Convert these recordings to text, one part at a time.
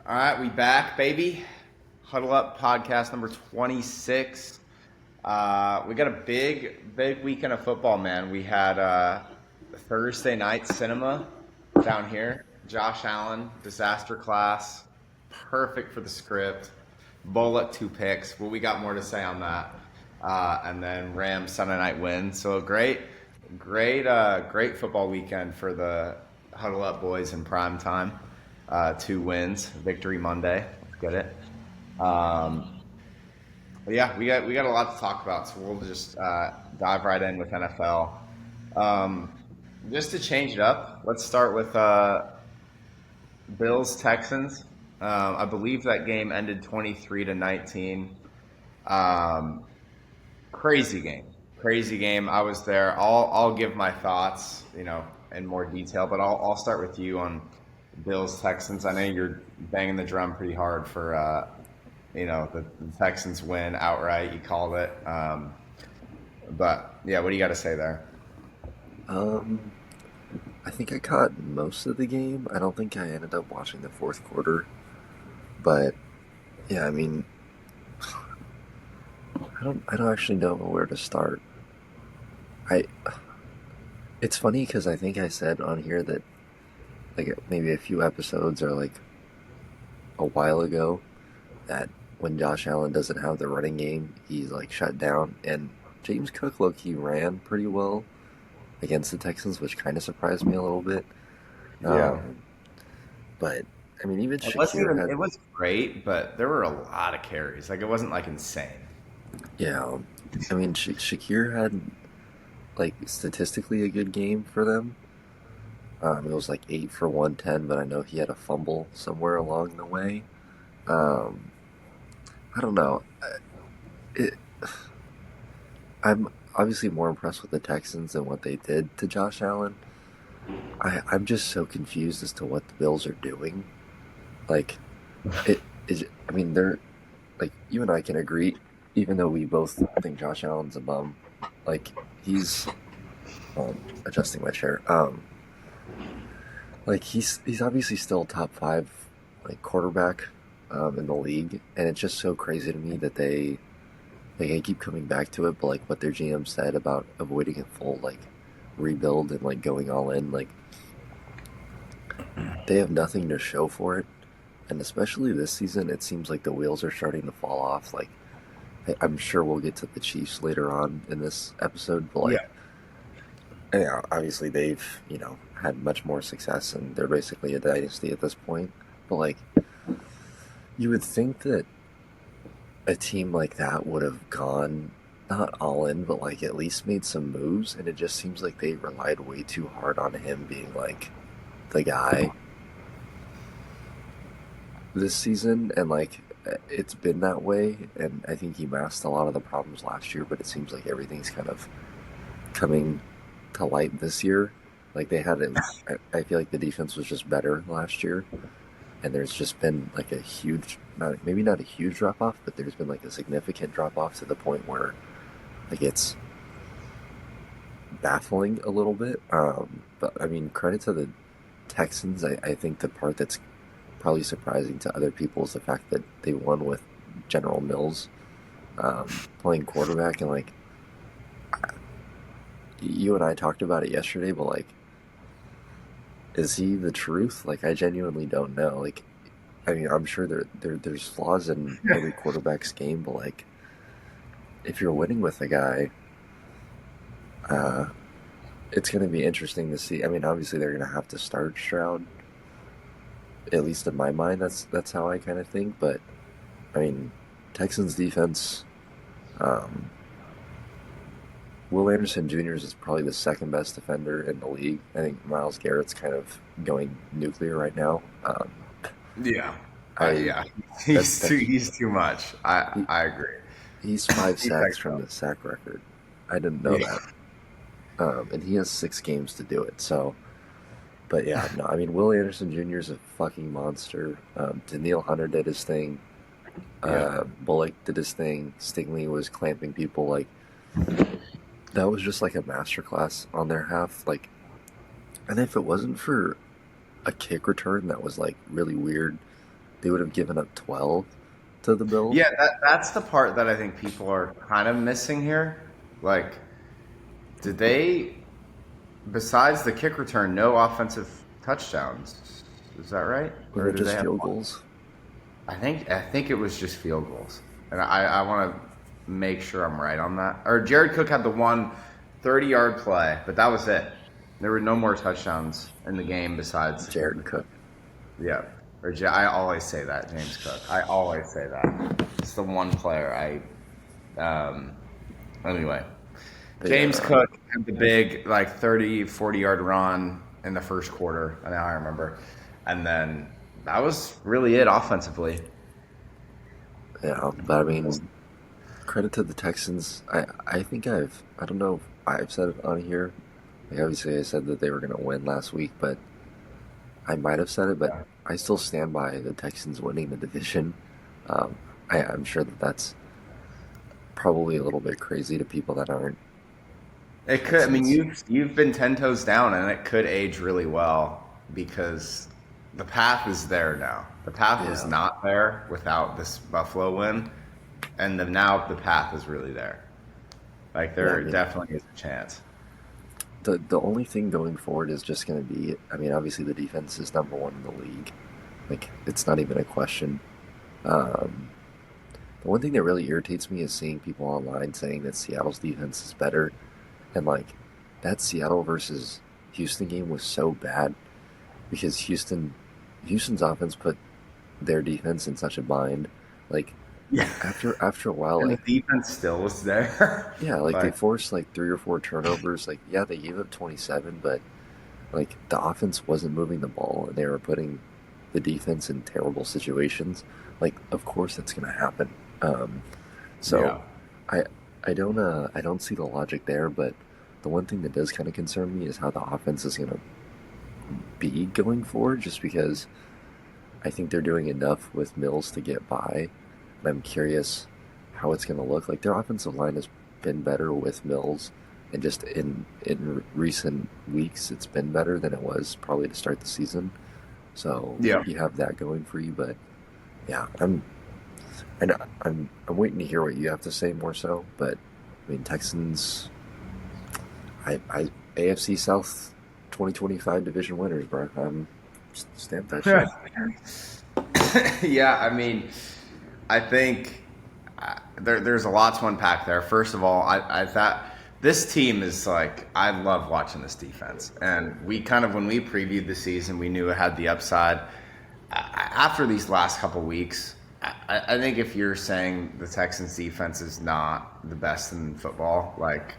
All right, we back, baby. Huddle Up podcast number 26. We got a big weekend of football, man. We had Thursday night cinema down here. Josh Allen, disaster class, perfect for the script. Bullet 2 picks, but we got more to say on that. And then Rams Sunday night win. So great football weekend for the Huddle Up boys in prime time. 2 wins, victory Monday. Let's get it. But yeah, we got a lot to talk about, so we'll just dive right in with NFL. Just to change it up, let's start with Bills Texans. I believe that game ended 23-19. Um, crazy game. I was there. I'll give my thoughts, in more detail, but I'll start with you on Bills Texans. I know you're banging the drum pretty hard for the Texans win outright. You called it. But yeah, what do you got to say there? Um, I think I caught most of the game. I don't think I ended up watching the fourth quarter, but yeah, I mean, I don't actually know where to start. I It's funny because I think I said on here that like maybe a few episodes or like a while ago that when Josh Allen doesn't have the running game, he's like shut down. And James Cook low-key ran pretty well against the Texans, which kind of surprised me a little bit. Yeah, Um, but I mean, even it wasn't Shakir even. had, It was great, but there were a lot of carries. Like it wasn't like insane. yeah. I mean, Shakir had like statistically a good game for them. It was like 8 for 110, but I know he had a fumble somewhere along the way. Um, I don't know. It, I'm obviously more impressed with the Texans and what they did to Josh Allen. I'm just so confused as to what the Bills are doing. Like, it is. I mean, they're like you and I can agree, even though we both think Josh Allen's a bum. Like he's adjusting my chair. Like he's obviously still top five like quarterback in the league, and it's just so crazy to me that they keep coming back to it. But like what their GM said about avoiding a full like rebuild and like going all in, like they have nothing to show for it. And especially this season, it seems like the wheels are starting to fall off. Like I'm sure we'll get to the Chiefs later on in this episode, but Yeah, like yeah, obviously they've had much more success and they're basically a dynasty at this point. But like you would think that a team like that would have gone not all in, but like at least made some moves, and it just seems like they relied way too hard on him being like the guy this season, and like it's been that way. And I think he masked a lot of the problems last year, but it seems like everything's kind of coming to light this year. Like they had it. I feel like the defense was just better last year, and there's just been like a huge, maybe not a huge drop off, but there's been like a significant drop off to the point where like it's baffling a little bit. But I mean, credit to the Texans. I think the part that's probably surprising to other people is the fact that they won with General Mills playing quarterback, and like you and I talked about it yesterday, but like, is he the truth? Like, I genuinely don't know. Like, I mean, I'm sure there's flaws in every quarterback's game, but like, if you're winning with a guy, uh, it's going to be interesting to see. I mean, obviously they're going to have to start Stroud. At least in my mind, that's how I kind of think. But I mean, Texans defense. Um, Will Anderson Jr. is probably the second best defender in the league. I think Miles Garrett's kind of going nuclear right now. yeah, I yeah. that He's that too much. I he, I agree. he's 5 sacks Defense from though. the sack record. I didn't know Yeah, that. And he has 6 games to do it. So, but yeah, no. I mean, Will Anderson Jr. is a fucking monster. Daniil Hunter did his thing. yeah. Bullock did his thing. Stingley was clamping people. Like that was just like a masterclass on their half. Like, and if it wasn't for a kick return that was like really weird they would have given up 12 to the Bills. Yeah, that's the part that I think people are kind of missing here. Like, did they, besides the kick return, no offensive touchdowns? Is that right? Was Or it did they just have field one? goals? I think it was just field goals, and I want to make sure I'm right on that. Or Jared Cook had the one 30-yard play, but that was it. There were no more touchdowns in the game besides the kick Jared return. Cook. Yeah, I always say that, James Cook. I always say that. It's the one player anyway. But yeah, James Cook had the big, like, 30, 40-yard run in the first quarter. I know I remember. And then that was really it offensively. yeah. But I mean, credit to the Texans. I think I don't know if I've said it on here. Like obviously I said that they were going to win last week, but I might have said it, but I still stand by the Texans winning the division. Um, I'm sure that that's probably a little bit crazy to people that aren't It could. I mean, Texans. you've been 10 toes down, and it could age really well because the path is there now. The path was Yeah, not there without this Buffalo win, and now the path is really there. Like, yeah. I there mean, definitely is a chance. the only thing going forward is just going to be. I mean, obviously the defense is number one in the league. Like it's not even a question. Um, the one thing that really irritates me is seeing people online saying that Seattle's defense is better, and like that Seattle versus Houston game was so bad because Houston's offense put their defense in such a bind. Like Yeah, after a while, and the like defense still was there. yeah, like they Like, forced like three or four turnovers. Like yeah, they gave up 27, but like the offense wasn't moving the ball, and they were putting the defense in terrible situations. Like of course that's gonna happen. Um, so yeah, I I don't see the logic there, but the one thing that does kind of concern me is how the offense is gonna be going forward, just because I think they're doing enough with Mills to get by. And I'm curious how it's going to look. Like their offensive line has been better with Mills, and just in recent weeks, it's been better than it was probably to start the season. So yeah. you have that going for you. But yeah, I'm waiting to hear what you have to say more so. But I mean, Texans, I AFC South 2025 division winners, bro. Stamp that shit. Yeah, I mean, I think there's a lot to unpack there. First of all, I thought this team is like, I love watching this defense. And we kind of, when we previewed the season, we knew it had the upside. After these last couple weeks, I think if you're saying the Texans defense is not the best in football, like,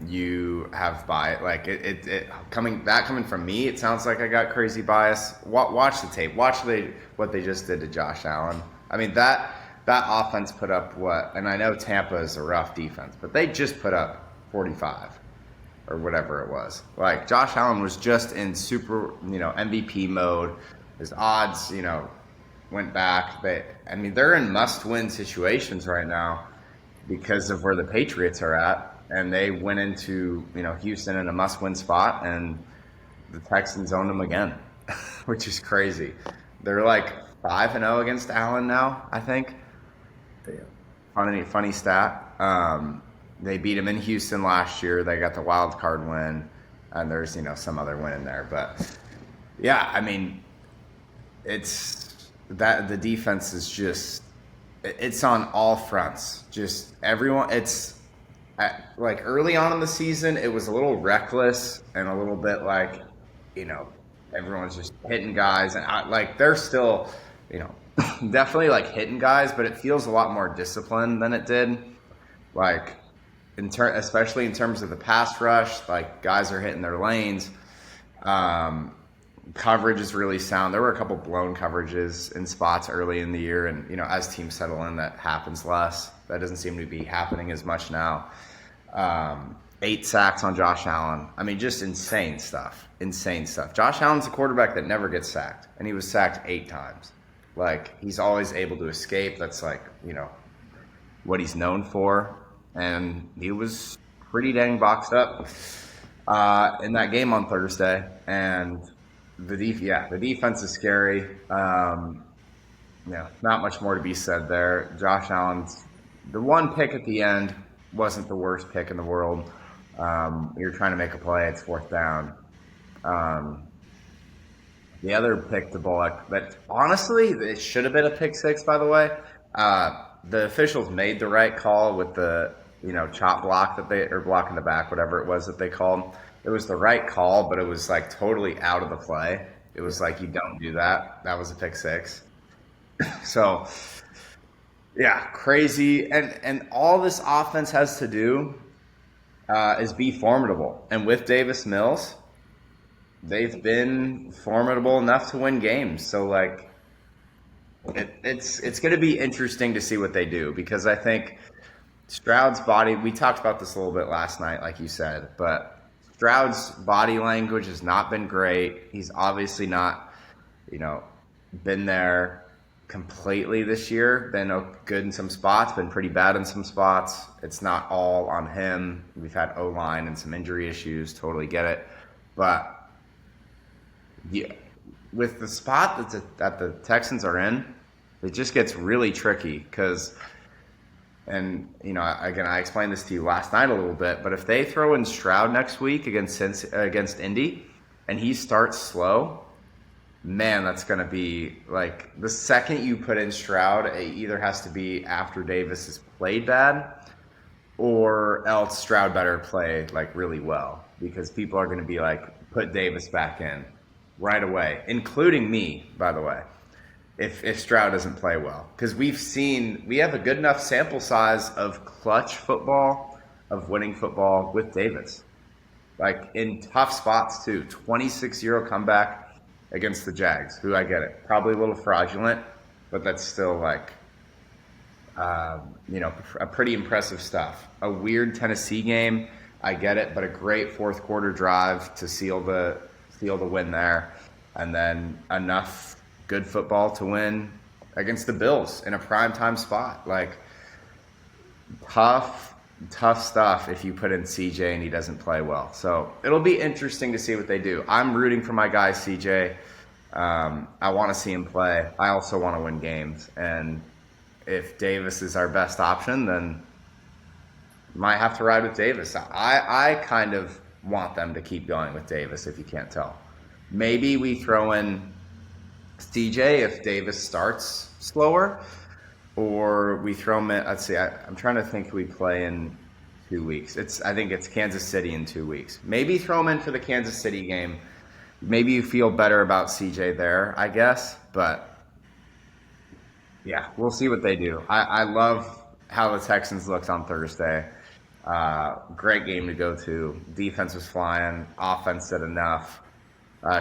you have bias. Like, it coming from me, it sounds like I got crazy bias. Watch the tape. What they just did to Josh Allen. I mean, that offense put up what? And I know Tampa is a rough defense, but they just put up 45 or whatever it was. Like, Josh Allen was just in super, MVP mode. His odds, went back. I mean, they're in must-win situations right now because of where the Patriots are at, and they went into Houston in a must-win spot, and the Texans owned them again, which is crazy. They're like 5-0 against Allen now, I think. Damn. Funny stat. They beat him in Houston last year. They got the wild card win, and there's some other win in there. But yeah, I mean, it's that the defense is just, it's on all fronts. Just everyone. It's like early on in the season, it was a little reckless and a little bit like, everyone's just hitting guys, and like they're still, definitely like hitting guys, but it feels a lot more disciplined than it did. Like, especially in terms of the pass rush, like guys are hitting their lanes. Um, Coverage is really sound. There were a couple blown coverages in spots early in the year, and as teams settle in, that happens less. That doesn't seem to be happening as much now. 8 sacks on Josh Allen. I mean, just insane stuff. Insane stuff. Josh Allen's a quarterback that never gets sacked, and he was sacked 8 times. Like, he's always able to escape. That's like, what he's known for. And he was pretty dang boxed up in that game on Thursday. And the defense is scary. Yeah, not much more to be said there. Josh Allen's the one pick at the end wasn't the worst pick in the world. You're trying to make a play, it's fourth down. Um, the other pick to Bullock, but honestly, it should have been a pick six. By the way, the officials made the right call with the chop block that they or block in the back, whatever it was that they called. It was the right call, but it was like totally out of the play. It was like you don't do that. That was a pick six. So yeah, crazy, and all this offense has to do is be formidable. And with Davis Mills, they've been formidable enough to win games. So like, it's going to be interesting to see what they do because I think Stroud's body. We talked about this a little bit last night, like you said, but Stroud's body language has not been great. He's obviously not, you know, been there completely this year. Been good in some spots, been pretty bad in some spots. It's not all on him. We've had O-line and some injury issues. Totally get it, but yeah, with the spot that the Texans are in, it just gets really tricky because, and again, I explained this to you last night a little bit, but if they throw in Stroud next week against Indy, and he starts slow, man, that's going to be like the second you put in Stroud, it either has to be after Davis has played bad, or else Stroud better play like really well because people are going to be like, put Davis back in right away, including me, by the way, if Stroud doesn't play well. Because we have a good enough sample size of clutch football, of winning football with Davis. Like in tough spots too. 26-0 comeback against the Jags, who I get it. Probably a little fraudulent, but that's still like, a pretty impressive stuff. A weird Tennessee game, I get it, but a great fourth quarter drive to seal the win there, and then enough good football to win against the Bills in a primetime spot. Like tough stuff if you put in CJ and he doesn't play well. So it'll be interesting to see what they do. I'm rooting for my guy CJ. I want to see him play. I also want to win games, and if Davis is our best option, then might have to ride with Davis. I kind of want them to keep going with Davis, if you can't tell. Maybe we throw in CJ if Davis starts slower, or we throw him in. Let's see, I'm trying to think who we play in 2 weeks. I think it's Kansas City in 2 weeks. Maybe throw him in for the Kansas City game. Maybe you feel better about CJ there, I guess. But yeah, we'll see what they do. I love how the Texans looked on Thursday. Great game to go to. Defense was flying. Offense did enough.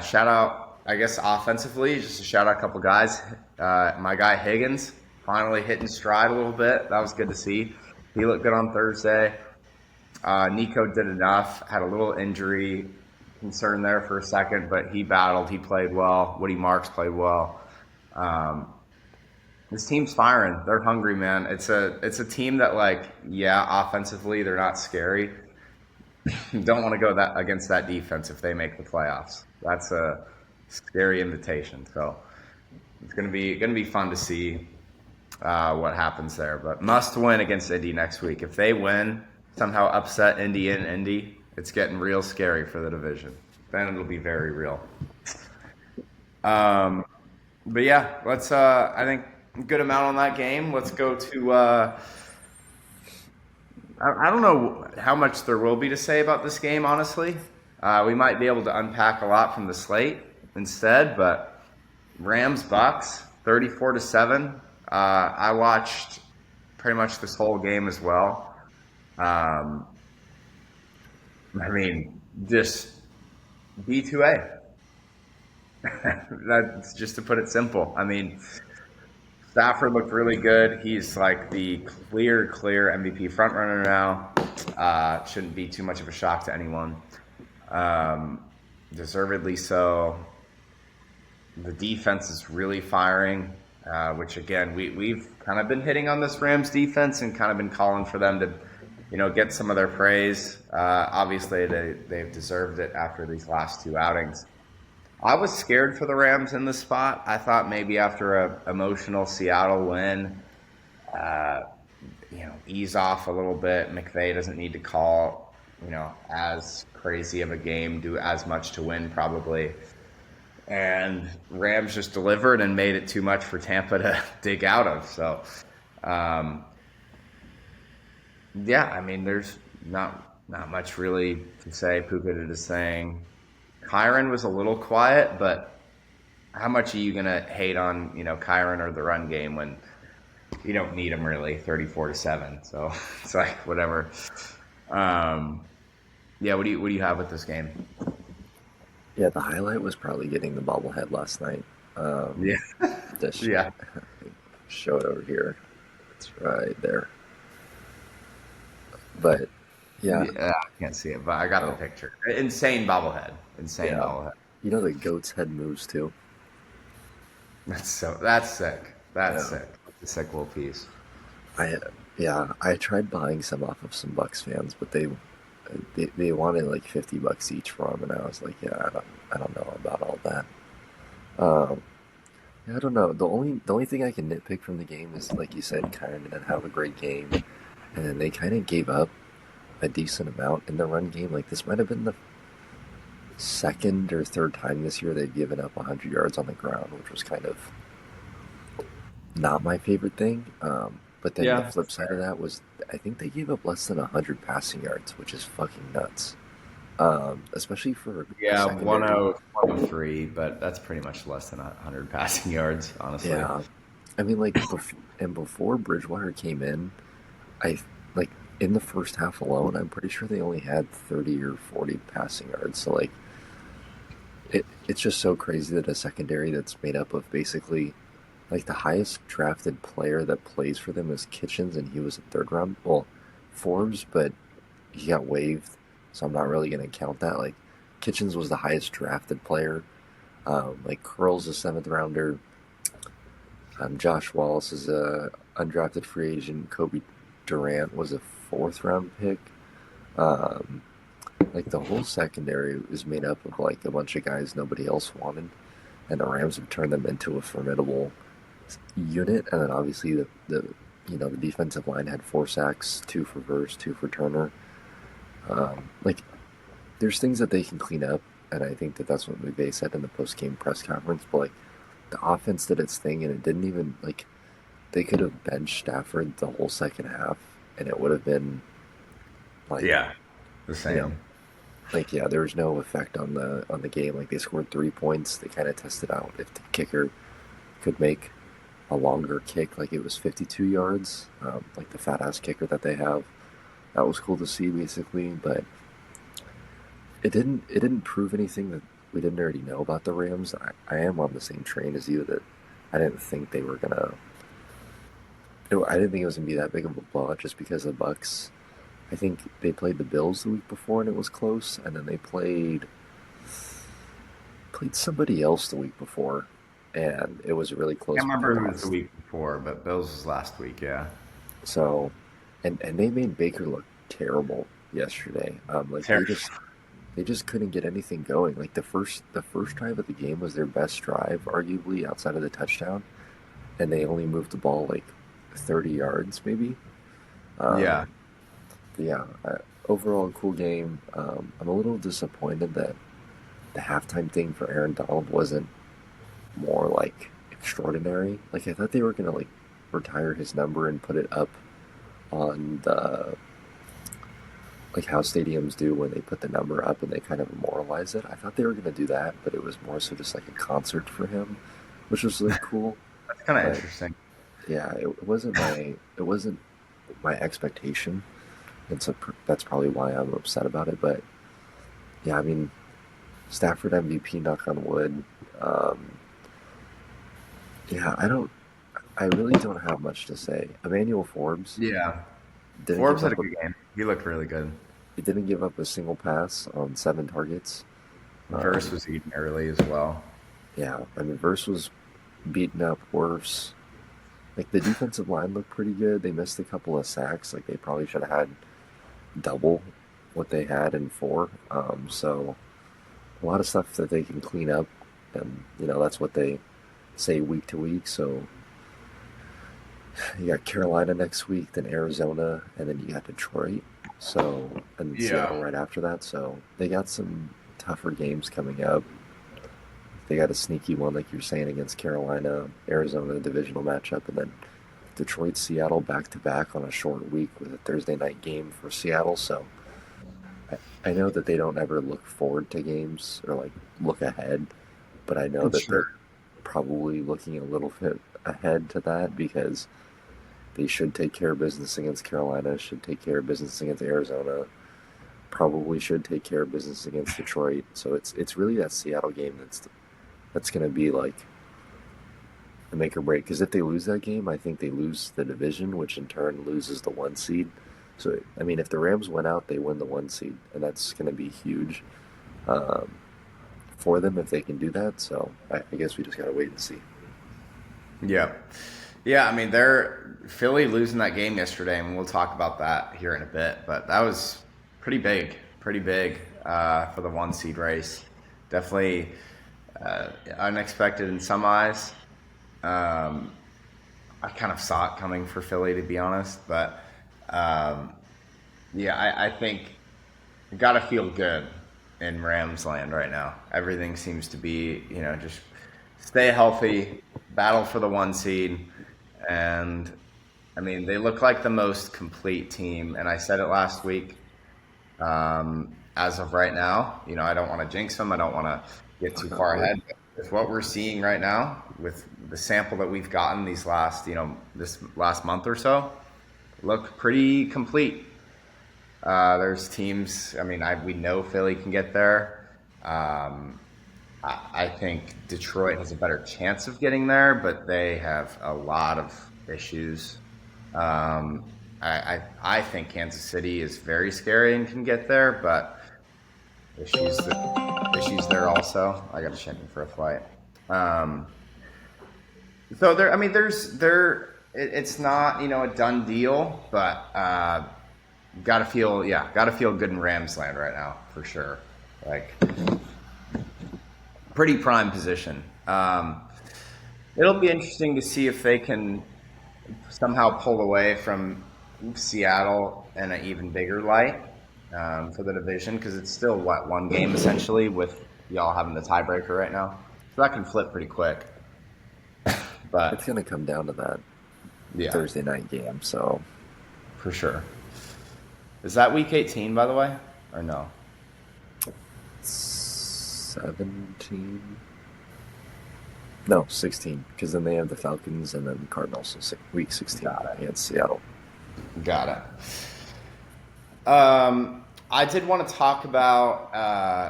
Shout out, I guess, offensively, just to shout out a couple guys. My guy Higgins finally hitting stride a little bit. That was good to see. He looked good on Thursday. Nico did enough. Had a little injury concern there for a second, but he battled. He played well. Woody Marks played well. This team's firing. They're hungry, man. It's a team that, like, yeah, offensively they're not scary. Don't want to go against that defense if they make the playoffs. That's a scary invitation. So it's gonna be fun to see what happens there. But must win against Indy next week. If they win, somehow upset Indy in Indy, it's getting real scary for the division. Then it'll be very real. But yeah, let's. I think good amount on that game. Let's go to. I don't know how much there will be to say about this game. Honestly, we might be able to unpack a lot from the slate instead. But Rams Bucks 34-7. I watched pretty much this whole game as well. I mean, just B2A. That's just to put it simple. I mean, Stafford looked really good. He's like the clear MVP frontrunner now. Shouldn't be too much of a shock to anyone. Deservedly so. The defense is really firing, which again, we've kind of been hitting on this Rams defense and kind of been calling for them to, get some of their praise. Obviously, they've deserved it after these last two outings. I was scared for the Rams in this spot. I thought maybe after a emotional Seattle win, uh, ease off a little bit. McVay doesn't need to call, as crazy of a game, do as much to win probably. And Rams just delivered and made it too much for Tampa to dig out of. So, um, yeah, I mean, there's not much really to say. Puka did his thing. Kyron was a little quiet, but how much are you gonna hate on Kyron or the run game when you don't need him really 34-7? So it's like whatever. Um, yeah, what do you have with this game? Yeah, the highlight was probably getting the bobblehead last night. Um, Yeah, just yeah, show it over here. It's right there. But yeah, yeah. I can't see it, but I got the oh picture. Insane bobblehead. Insane yeah, bobblehead. you know the goat's head moves too. That's sick. That's Yeah, sick. That's a sick little piece. I yeah, I tried buying some off of some Bucks fans, but they wanted like $50 each for them, and I was like, yeah, I don't know about all that. Um, yeah, I don't know. The only thing I can nitpick from the game is, like you said, Kyron didn't have a great game, and then they kind of gave up a decent amount in the run game. Like this might have been the second or third time this year they've given up 100 yards on the ground, which was kind of not my favorite thing. But then the Yeah. flip side of that was I think they gave up less than 100 passing yards, which is fucking nuts. Especially for a Yeah, secondary. 103, but that's pretty much less than 100 passing yards, honestly. Yeah, I mean, like, and before Bridgewater came in, I like in the first half alone, I'm pretty sure they only had 30 or 40 passing yards. So like, it's just so crazy that a secondary that's made up of basically like the highest drafted player that plays for them is Kitchens, and he was a third round. Well, Forbes, but he got waived, so I'm not really gonna count that. Like, Kitchens was the highest drafted player. Like Curl's a seventh rounder. Josh Wallace is a undrafted free agent. Kobe Durant was a fourth round pick. Um, like the whole secondary is made up of like a bunch of guys nobody else wanted, and the Rams have turned them into a formidable unit. And then obviously the defensive line had 4 sacks, two for Verse, two for Turner. Like there's things that they can clean up, and I think that that's what McVay said in the post game press conference. But like the offense did its thing, and it didn't even like they could have benched Stafford the whole second half, and it would have been like Yeah, the you know same. like yeah, there was no effect on the game. Like they scored 3 points. They kind of tested out if the kicker could make a longer kick, like it was 52 yards, like the fat ass kicker that they have. That was cool to see, basically, but it didn't prove anything that we didn't already know about the Rams. I am on the same train as you that I didn't think they were gonna. I didn't think it was gonna be that big of a blowout just because the Bucks. I think they played the Bills the week before and it was close, and then they played somebody else the week before, and it was a really I close can't but they remember who was the lost. week before, but Bills was last week. Yeah, So, and they made Baker look terrible yesterday. Like they terrible. just couldn't get anything going. Like the first drive of the game was their best drive, arguably outside of the touchdown, and they only moved the ball like 30 yards maybe. Yeah, Um, yeah, overall cool game. I'm a little disappointed that the halftime thing for Aaron Donald wasn't more like extraordinary. Like I thought they were gonna like retire his number and put it up on the like how stadiums do when they put the number up and they kind of immortalize it. I thought they were gonna do that, but it was more so just like a concert for him, which was like cool. that's kind of But interesting. yeah, it wasn't my expectation, and so that's probably why I'm upset about it. But yeah, I mean Stafford MVP, knock on wood. Um, yeah, I really don't have much to say. Emmanuel Forbes Yeah, didn't Forbes give had a up a good game. He looked really good. he didn't give up a single pass on 7 targets. Verse Um, was eating early as well. yeah, I mean Verse was beaten up worse. Like the defensive line looked pretty good. They missed a couple of sacks. Like they probably should have had double what they had in four. So a lot of stuff that they can clean up. and that's what they say week to week. So you got Carolina next week, then Arizona, and then you got Detroit. So and Yeah. Seattle right after that. So they got some tougher games coming up. They got a sneaky one, like you're saying, against Carolina, Arizona divisional matchup, and then Detroit, Seattle back to back on a short week with a Thursday night game for Seattle. So I know that they don't ever look forward to games or like look ahead, but I know that they're Sure. probably looking a little bit ahead to that because they should take care of business against Carolina, should take care of business against Arizona, probably should take care of business against Detroit. So it's really that Seattle game that's going to be like the make or break. Because if they lose that game, I think they lose the division, which in turn loses the one seed. So I mean, if the Rams win out, they win the one seed, and that's going to be huge um, for them if they can do that. So I guess we just got to wait and see. Yeah. Yeah, I mean, they're Philly losing that game yesterday, and we'll talk about that here in a bit. But that was pretty big for the one seed race. Definitely unexpected in some eyes. Um, I kind of saw it coming for Philly, to be honest. But um, yeah, I think you got to feel good in Rams land right now. Everything seems to be, just stay healthy, battle for the one seed. And I mean, they look like the most complete team. And I said it last week. As of right now, I don't want to jinx them. I don't want to get too Knock on far wood. ahead. But with what we're seeing right now, with the sample that we've gotten these last, this last month or so, look pretty complete. There's teams. I mean, we know Philly can get there. Um, I think Detroit has a better chance of getting there, but they have a lot of issues. Um, I think Kansas City is very scary and can get there, but issues there also. I got to check in for a flight. Um, so there, I mean, It's not a done deal, but got to feel good in Rams land right now for sure. Like pretty prime position. It'll be interesting to see if they can somehow pull away from Seattle in an even bigger light for the division because it's still one game essentially with y'all having the tiebreaker right now, so that can flip pretty quick. It's But going to come down to that yeah, Thursday night game. So for sure. Is that week 18 by the way, or no? 17. No, 16, because then they have the Falcons and then the Cardinals. So week 16 Got against Seattle. Got it. I did want to talk about,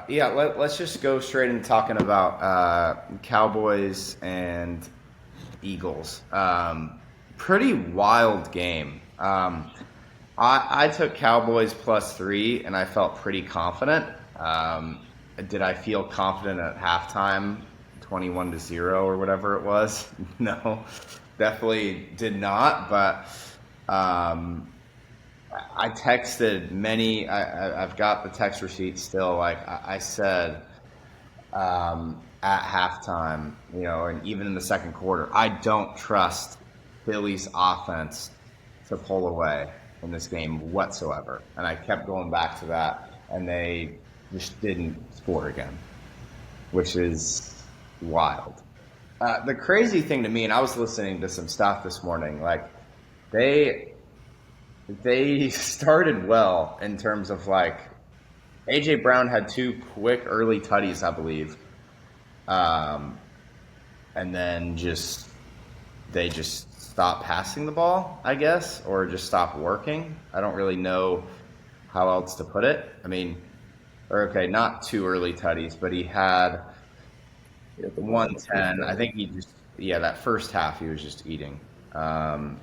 let's just go straight into talking about Cowboys and Eagles. Pretty wild game. I took Cowboys +3, and I felt pretty confident. Did I feel confident at halftime, 21-0 or whatever it was? No, definitely did not. But um, I texted many. I've got the text receipt still. Like I said at halftime, and even in the second quarter, I don't trust Philly's offense to pull away in this game whatsoever. And I kept going back to that, and they just didn't score again, which is wild. The crazy thing to me, and I was listening to some stuff this morning, like they started well in terms of like AJ Brown had two quick early tutties, I believe, um, and then they just stopped passing the ball, I guess, or just stopped working. I don't really know how else to put it. I mean, or okay, not two early tutties, but he had Yeah, the one on the first 110. I drive. think that first half he was just eating. Um,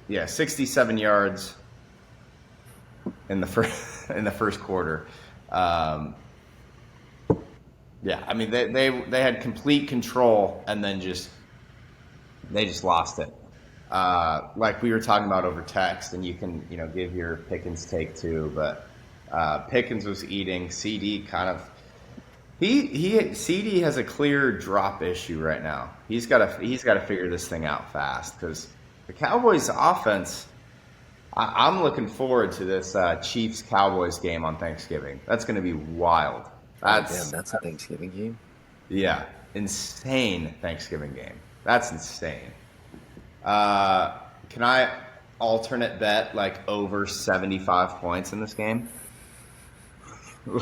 yeah, 67 yards in the first in the first quarter. Um, yeah, I mean they had complete control and then they just lost it. Like we were talking about over text, and you can give your Pickens take too, but Pickens was eating. CD kind of CD has a clear drop issue right now. He's got to figure this thing out fast because the Cowboys offense. I'm looking forward to this Chiefs Cowboys game on Thanksgiving. That's going to be wild. Oh damn, That's that's a Thanksgiving game. yeah, insane Thanksgiving game. That's insane. Uh, can I alternate bet like over 75 points in this game?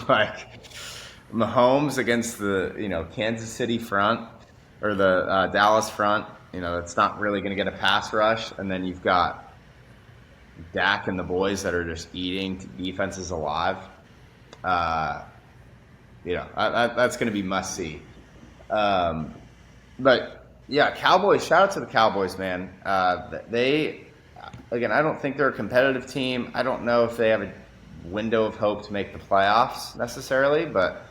Like Mahomes against the Kansas City front or the Dallas front. It's not really going to get a pass rush, and then you've got Dak and the boys that are just eating defenses alive. Uh, that's going to be must see. Um, but yeah, Cowboys. Shout out to the Cowboys, man. They again, I don't think they're a competitive team. I don't know if they have a window of hope to make the playoffs necessarily, but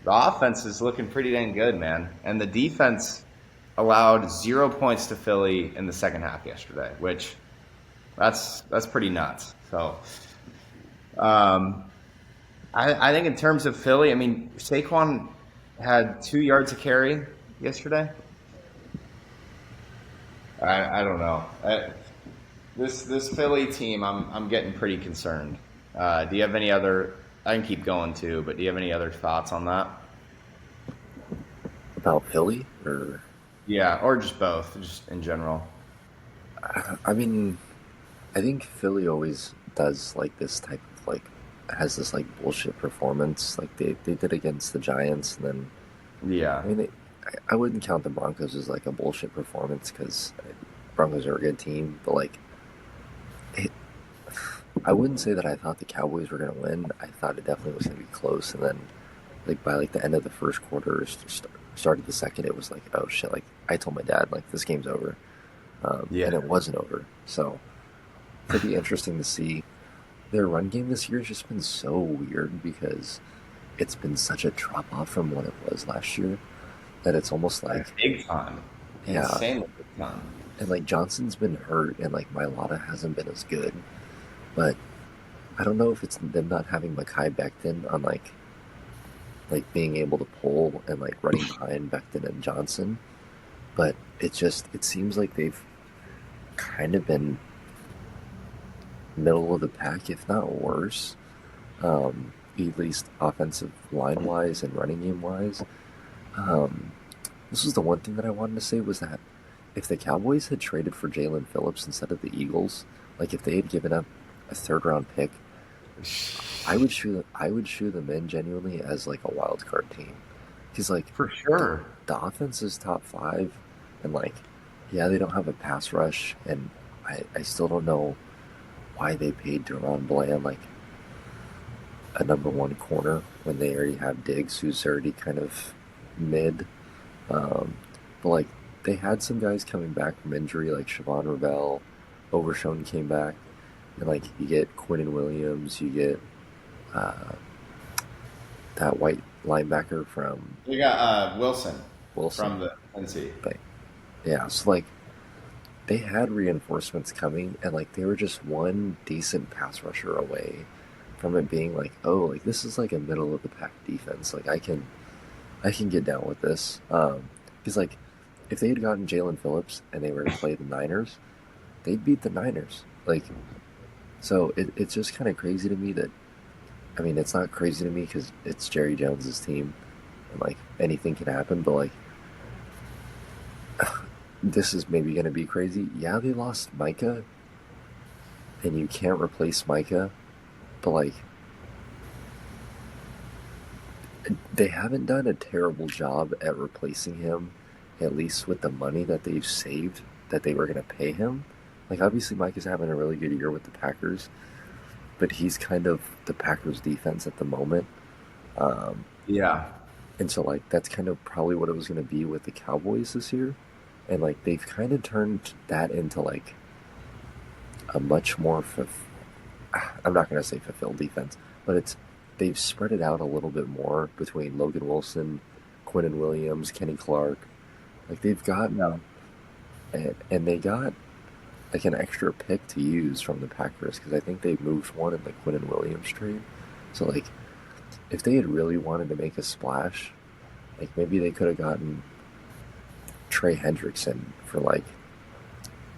the offense is looking pretty dang good, man. And the defense allowed 0 points to Philly in the second half yesterday, which that's pretty nuts. So, um, I think in terms of Philly, I mean, Saquon had 2 yards of carry yesterday. I don't know. This Philly team, I'm getting pretty concerned. Do you have any other? I can keep going too, but do you have any other thoughts on that? About Philly, or Yeah, or just both, just in general. I mean, I think Philly always does like this type of like has this like bullshit performance. Like they did against the Giants, and then Yeah, I mean I wouldn't count the Broncos as like a bullshit performance because Broncos are a good team, but like it, I wouldn't say that I thought the Cowboys were gonna win. I thought it definitely was gonna be close, and then like by like the end of the first quarter, started the second, it was like oh shit. Like I told my dad like this game's over, yeah. and it wasn't over. So it'll be interesting to see. Their run game this year has just been so weird because it's been such a drop off from what it was last year that it's almost like Big time, yeah. insanely big time. And like Johnson's been hurt, and like Mailata hasn't been as good. But I don't know if it's them not having Mekhi Becton on like being able to pull and like running behind Becton and Johnson. But it seems like they've kind of been middle of the pack, if not worse. At least offensive line wise and running game wise. Um, this was the one thing that I wanted to say was that if the Cowboys had traded for Jalen Phillips instead of the Eagles, like if they had given up a third round pick, I would shoe them in genuinely as like a wild card team because like For sure. the offense is top five, and like yeah they don't have a pass rush, and I still don't know why they paid Deron Bland like a number one corner when they already have Diggs, who's already kind of mid. But like they had some guys coming back from injury, like Siobhan Rebel, Overshown came back, and like you get Quinnen Williams, you get uh, that white linebacker from You got Wilson from Wilson. the NC. But yeah, so like they had reinforcements coming, and like they were just one decent pass rusher away from it being like, oh, like this is like a middle of the pack defense. Like I can get down with this. Because like if they had gotten Jalen Phillips and they were to play the Niners, they'd beat the Niners. Like so, it's just kind of crazy to me that I mean it's not crazy to me because it's Jerry Jones's team and like anything can happen. But like this is maybe going to be crazy. Yeah, they lost Micah, and you can't replace Micah, but like they haven't done a terrible job at replacing him, at least with the money that they've saved that they were going to pay him. Like obviously Mike is having a really good year with the Packers, but he's kind of the Packers defense at the moment. Um, Yeah. and so like that's kind of probably what it was going to be with the Cowboys this year. And like they've kind of turned that into like a much more I'm not going to say fulfilled defense, but they've spread it out a little bit more between Logan Wilson, Quinnen Williams, Kenny Clark. Like they've got No. and they got like an extra pick to use from the Packers because I think they moved one in the Quinnen Williams trade. So like if they had really wanted to make a splash, Like maybe they could have gotten Trey Hendrickson for like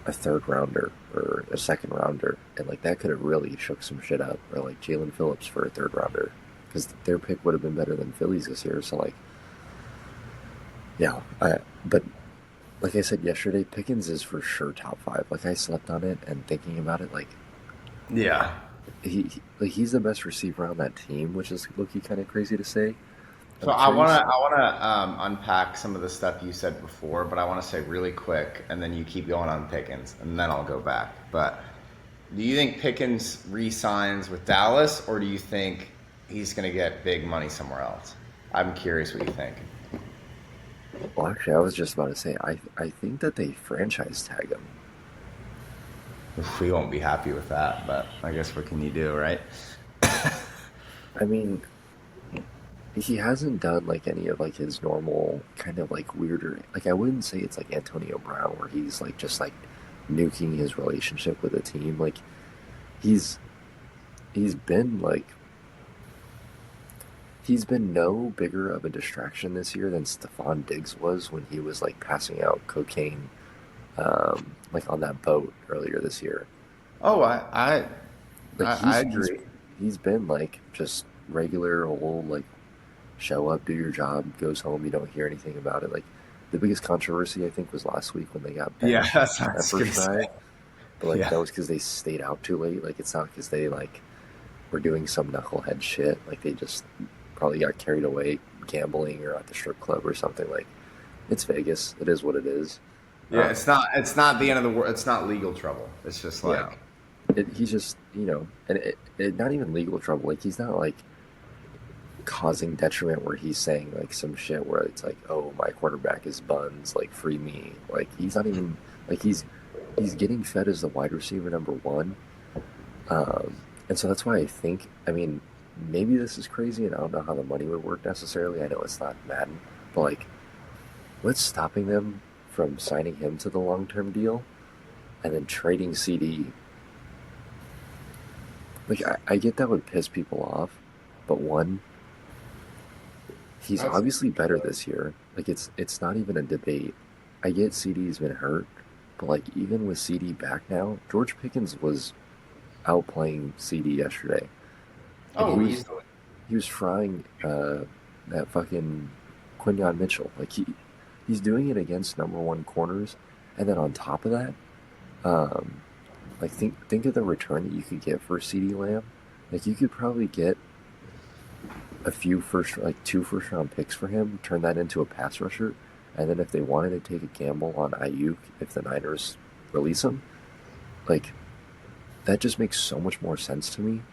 a third rounder or a second rounder, and like that could have really shook some shit up. Or like Jalen Phillips for a third rounder, because their pick would have been better than Phillies this year. So like, yeah, but like I said yesterday, Pickens is for sure top five. Like I slept on it and thinking about it, like Yeah. like he's the best receiver on that team, which is looking kind of crazy to say. So I'm I curious. wanna I wanna unpack some of the stuff you said before, but I want to say really quick, and then you keep going on Pickens, and then I'll go back. But do you think Pickens re-signs with Dallas, or do you think he's going to get big money somewhere else? I'm curious what you think. Well, actually, I was just about to say I think that they franchise tag him. We won't be happy with that, but I guess what can you do, right? I mean, he hasn't done like any of like his normal kind of like weirder. Like I wouldn't say it's like Antonio Brown where he's like just like nuking his relationship with the team. Like he's he's been like he's been no bigger of a distraction this year than Stephon Diggs was when he was like passing out cocaine like on that boat earlier this year. Oh, I Like I he's agree. he's been like just regular old like show up, do your job, goes home, you don't hear anything about it. Like the biggest controversy I think was last week when they got Yeah, benched that's what I that was gonna first say. drive. But like Yeah, that was because they stayed out too late. Like it's not because they like were doing some knucklehead shit. Like they just probably got carried away gambling or at the strip club or something. Like it's Vegas. It is what it is. yeah. Um, It's not the end of the world. It's not legal trouble. It's just yeah, like, he's just and not even legal trouble. Like he's not like causing detriment where he's saying like some shit where it's like, oh, my quarterback is buns, like free me. Like he's not even like he's getting fed as the wide receiver number one. And so that's why I think, I mean, maybe this is crazy and I don't know how the money would work necessarily. I know it's not Madden, but like, what's stopping them from signing him to the long term deal and then trading CD? Like, I get that would piss people off, but one, he's that's obviously better this year. Like, it's not even a debate. I get CD's been hurt, but like, even with CD back now, George Pickens was outplaying CD yesterday, and oh easily. he was frying that fucking Quinyon Mitchell. Like he's doing it against number one corners, and then on top of that, um, like think of the return that you could get for CeeDee Lamb. Like you could probably get a few like two first round picks for him, turn that into a pass rusher, and then if they wanted to take a gamble on Ayuk, if the Niners release him, like that just makes so much more sense to me.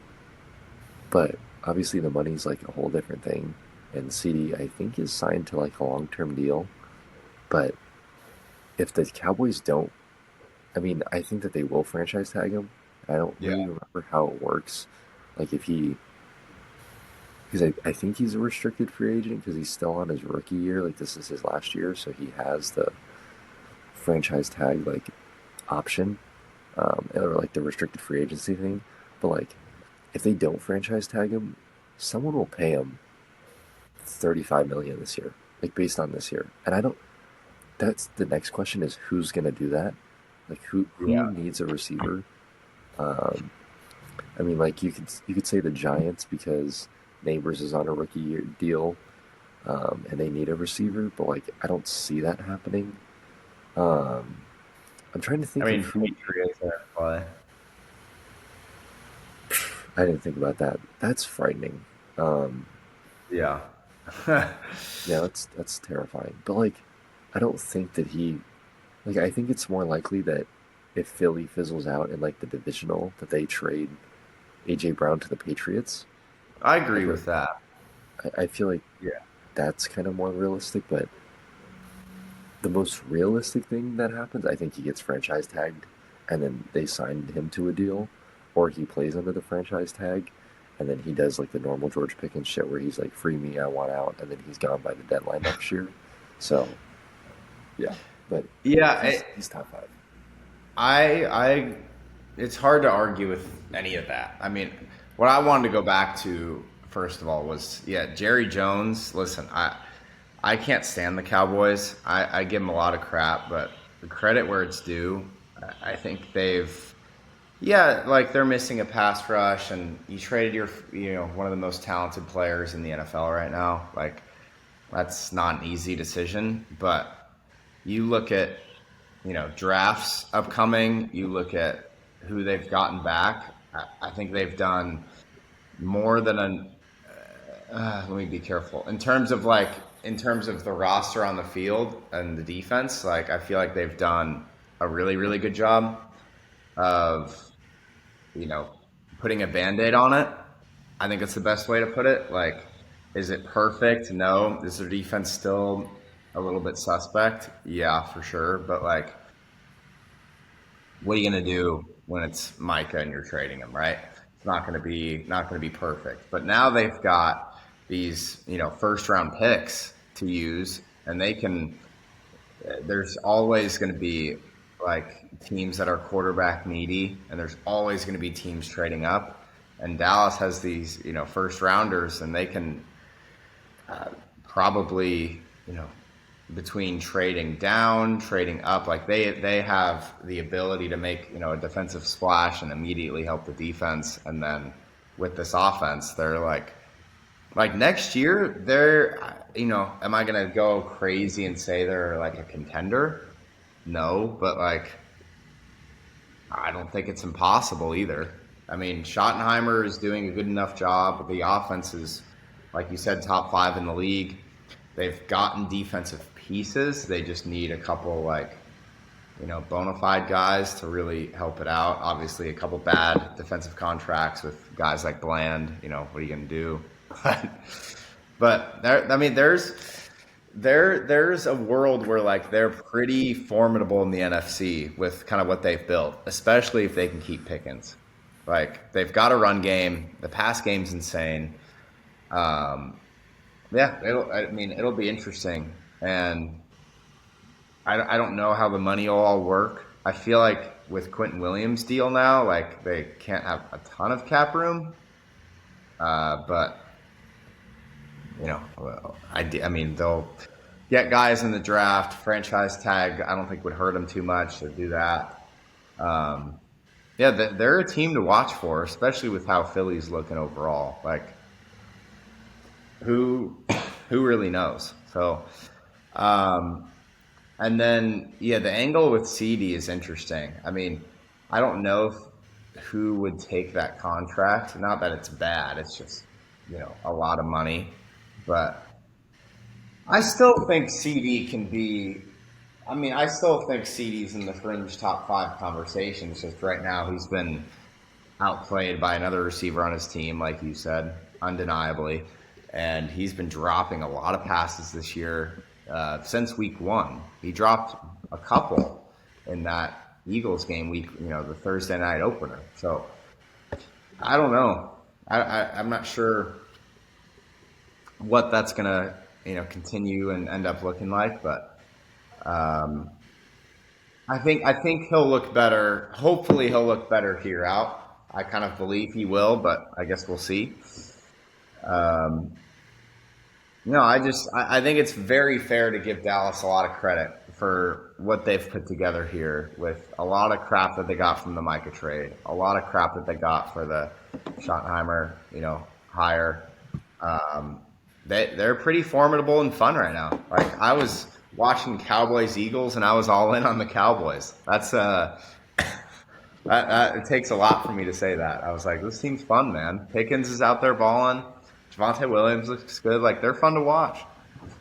But obviously, the money's like a whole different thing. And CD, I think, is signed to like a long term deal. But if the Cowboys don't, I mean, I think that they will franchise tag him. I don't Yeah. really remember how it works. Like if he, because I think he's a restricted free agent because he's still on his rookie year. Like this is his last year, so he has the franchise tag like option, or like the restricted free agency thing. But like if they don't franchise tag him, someone will pay him 35 million this year, like based on this year. And I don't. That's the next question is who's gonna do that? Like who Yeah. needs a receiver? Um, I mean, like you could say the Giants because Neighbors is on a rookie year deal, and they need a receiver, but like I don't see that happening. Um, I'm trying to I think of mean, who. Patriots are in play. I didn't think about that. That's frightening. Um, Yeah. yeah, that's terrifying. But like, I don't think that he like. I think it's more likely that if Philly fizzles out in like the divisional, that they trade AJ Brown to the Patriots. I Like, agree with that. I feel like Yeah. that's kind of more realistic. But the most realistic thing that happens, I think he gets franchise tagged, and then they sign him to a deal, or he plays under the franchise tag, and then he does like the normal George Pickens shit where he's like, "Free me, I want out," and then he's gone by the deadline next year. So yeah, but Yeah. he's top five. I it's hard to argue with any of that. I mean, what I wanted to go back to first of all was, yeah, Jerry Jones. Listen, I can't stand the Cowboys. I give them a lot of crap, but the credit where it's due, I think they've, yeah, like they're missing a pass rush, and you traded one of the most talented players in the NFL right now. Like, that's not an easy decision, but you look at, drafts upcoming, you look at who they've gotten back. I think they've done more than an let me be careful in terms of the roster on the field and the defense. Like, I feel like they've done a really really good job of you know putting a band-aid on it. I think it's the best way to put it. Like, is it perfect? No. Is their defense still a little bit suspect? Yeah, for sure. But like, what are you gonna do when it's Micah and you're trading him, right? It's not gonna be perfect. But now they've got these, first round picks to use, and they can. There's always going to be like teams that are quarterback needy, and there's always going to be teams trading up. And Dallas has these, first rounders, and they can probably, between trading down, trading up, like they have the ability to make a defensive splash and immediately help the defense. And then with this offense, they're like next year, am I gonna go crazy and say they're like a contender? No, but like I don't think it's impossible either. I mean, Schottenheimer is doing a good enough job. The offense is, like you said, top five in the league. They've gotten defensive pieces. They just need a couple bona fide guys to really help it out. Obviously, a couple bad defensive contracts with guys like Bland. What are you going to do? But there's a world where like they're pretty formidable in the NFC with kind of what they've built, especially if they can keep Pickens. Like, they've got a run game. The pass game's insane. Yeah, it'll be interesting, and I don't know how the money will all work. I feel like with Quentin Williams' deal now, like they can't have a ton of cap room, but I mean, they'll get guys in the draft. Franchise tag, I don't think would hurt them too much to do that. Yeah, they're a team to watch for, especially with how Philly's looking overall. Like, who really knows? So, and then the angle with CD is interesting. I mean, I don't know who would take that contract. Not that it's bad; it's just a lot of money. But I still think CD can be. I mean, I still think CD's in the fringe top five conversation. It's just right now he's been outplayed by another receiver on his team, like you said, undeniably. And he's been dropping a lot of passes this year since week one. He dropped a couple in that Eagles game the Thursday night opener. So I don't know. I'm not sure what that's gonna continue and end up looking like, but I think he'll look better. Hopefully, he'll look better here out. I kind of believe he will, but I guess we'll see. Um, no, I think it's very fair to give Dallas a lot of credit for what they've put together here, with a lot of crap that they got from the Micah trade, a lot of crap that they got for the Schottenheimer hire. They're pretty formidable and fun right now. Like, I was watching Cowboys Eagles, and I was all in on the Cowboys. That's that it takes a lot for me to say that. I was like, this team's fun, man. Pickens is out there balling. Javonte Williams looks good. Like, they're fun to watch.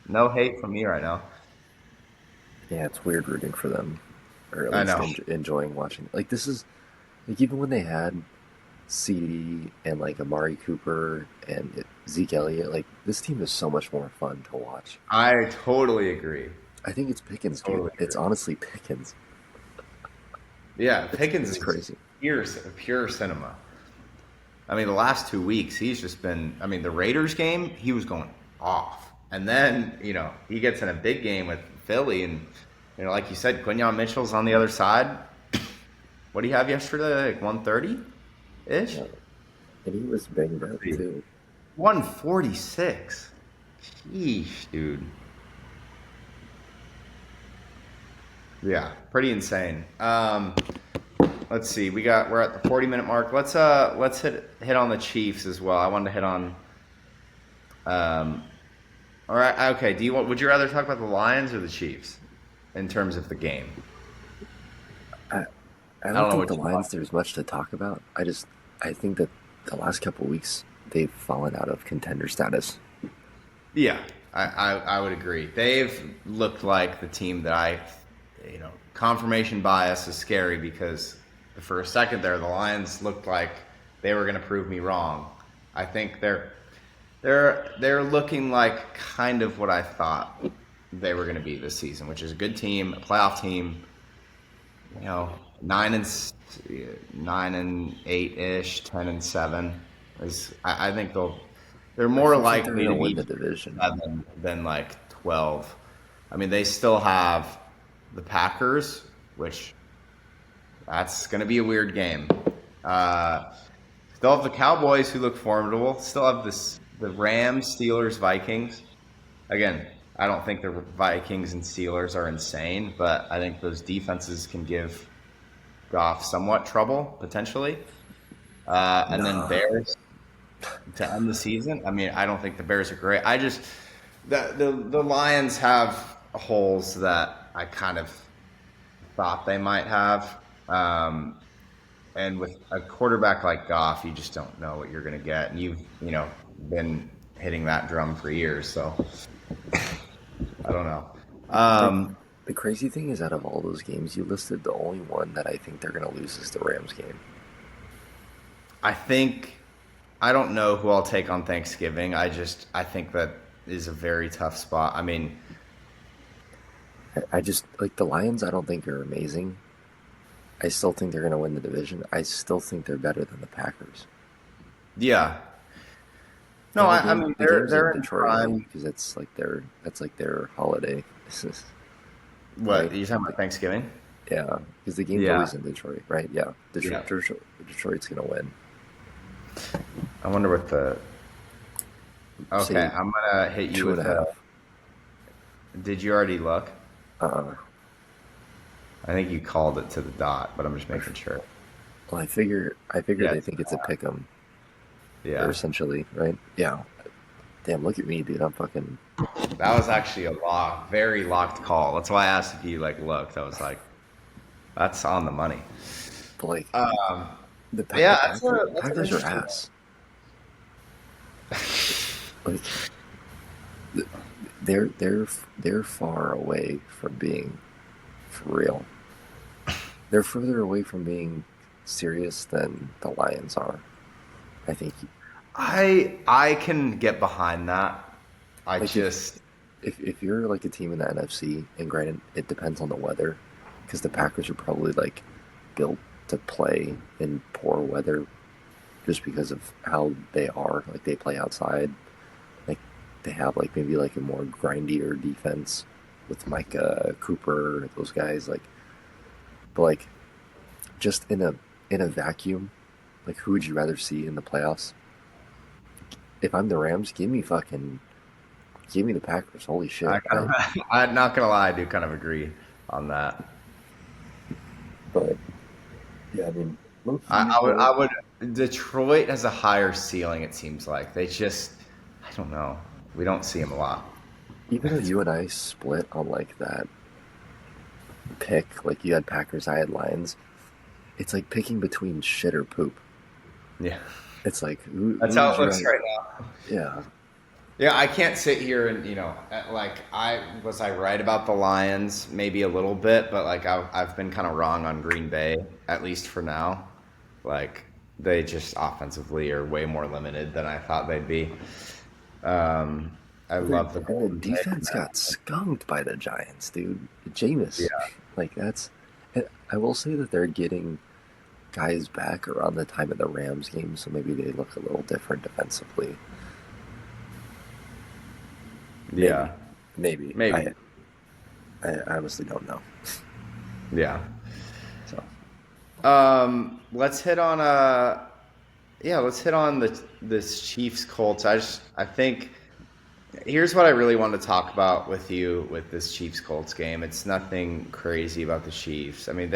No hate from me right now. Yeah, it's weird rooting for them, or at I least know. enjoying watching. Like, this is like, even when they had CD and like Amari Cooper and Zeke Elliott, like, this team is so much more fun to watch. I totally agree. I think it's Pickens, dude. Totally It's agree. honestly Pickens. Yeah, Pickens It's is crazy. pure cinema. I mean, the last 2 weeks, he's just been. I mean, the Raiders game, he was going off, and then he gets in a big game with Philly, and like you said, Quinyon Mitchell's on the other side. What do you have yesterday? Like 130 ish, Yeah. And he was banged up too. 146. Sheesh, dude. Yeah, pretty insane. Let's see. We're at the 40-minute mark. Let's hit on the Chiefs as well. I wanted to hit on. Um, all right. Okay. Would you rather talk about the Lions or the Chiefs in terms of the game? I, I I don't don't know think what the you Lions want. there's much to talk about. I think that the last couple weeks they've fallen out of contender status. Yeah, I would agree. They've looked like the team that confirmation bias is scary because for a second there, the Lions looked like they were going to prove me wrong. I think they're looking like kind of what I thought they were going to be this season, which is a good team, a playoff team. You know, 9-8 ish, 10-7 is. I think they're I more still think they're likely to gonna win be the division. 7 than like 12. I mean, they still have the Packers, which that's going to be a weird game. Uh, Still have the Cowboys, who look formidable. Still have the Rams, Steelers, Vikings. Again, I don't think the Vikings and Steelers are insane, but I think those defenses can give Goff somewhat trouble potentially. And then Nah, Bears to end the season. I mean, I don't think the Bears are great. I just the Lions have holes that I kind of thought they might have. And with a quarterback like Goff, you just don't know what you're going to get. And you've been hitting that drum for years, so I don't know. the Um, the crazy thing is, out of all those games you listed, the only one that I think they're gonna lose is the Rams game. I think I don't know who I'll take on Thanksgiving. I think that is a very tough spot. I mean, I just like the Lions. I don't think are amazing. I still think they're gonna win the division. I still think they're better than the Packers. yeah, no, And I mean the they're game's in they're in Detroit, right? prime. Because that's like their holiday. What Right? are you talking about Thanksgiving? Yeah, because the game's Yeah, always in Detroit, right? Yeah, yeah. Detroit's gonna win. I wonder what the. Okay, Say I'm gonna hit you two and with a a. half. Did you already look? Uh, I think you called it to the dot, but I'm just making sure. well, I figure they Yes. think it's a pick 'em, or Yeah. essentially, right? Yeah. Damn, look at me, dude. I'm fucking That was actually a very locked call. That's why I asked if you like looked. I was like, that's on the money. like Um, the yeah, that's an Packers are interesting ass. Like they're far away from being for real. They're further away from being serious than the Lions are. I think I can get behind that. I like just if you're like a team in the NFC, and granted it depends on the weather, because the Packers are probably like built to play in poor weather just because of how they are. Like they play outside. Like they have like maybe like a more grindier defense with Micah Cooper, those guys. But like just in a vacuum, like who would you rather see in the playoffs? If I'm the Rams, give me the Packers. Holy I shit! kind of I'm not gonna lie, I do kind of agree on that. But yeah, I mean, low I, key I would though. I would Detroit has a higher ceiling. It seems like they just I don't know. We don't see them a lot. Even though you and I split on like that pick, like you had Packers, I had Lions. It's like picking between shit or poop. Yeah, It's like that's who how would it you looks rather? right now. Yeah, Yeah, I can't sit here and like I right about the Lions maybe a little bit, but like I've been kind of wrong on Green Bay at least for now. Like they just offensively are way more limited than I thought they'd be. I love the and the Golden Tate. defense got skunked by the Giants, dude. Jameis, like that's. I will say that they're getting guys back around the time of the Rams game, so maybe they look a little different defensively. Maybe, Yeah, maybe. maybe. I honestly don't know. Yeah. So Let's hit on let's hit on the this Chiefs Colts. I think Here's what I really want to talk about with you with this Chiefs Colts game. It's nothing crazy about the Chiefs. I mean,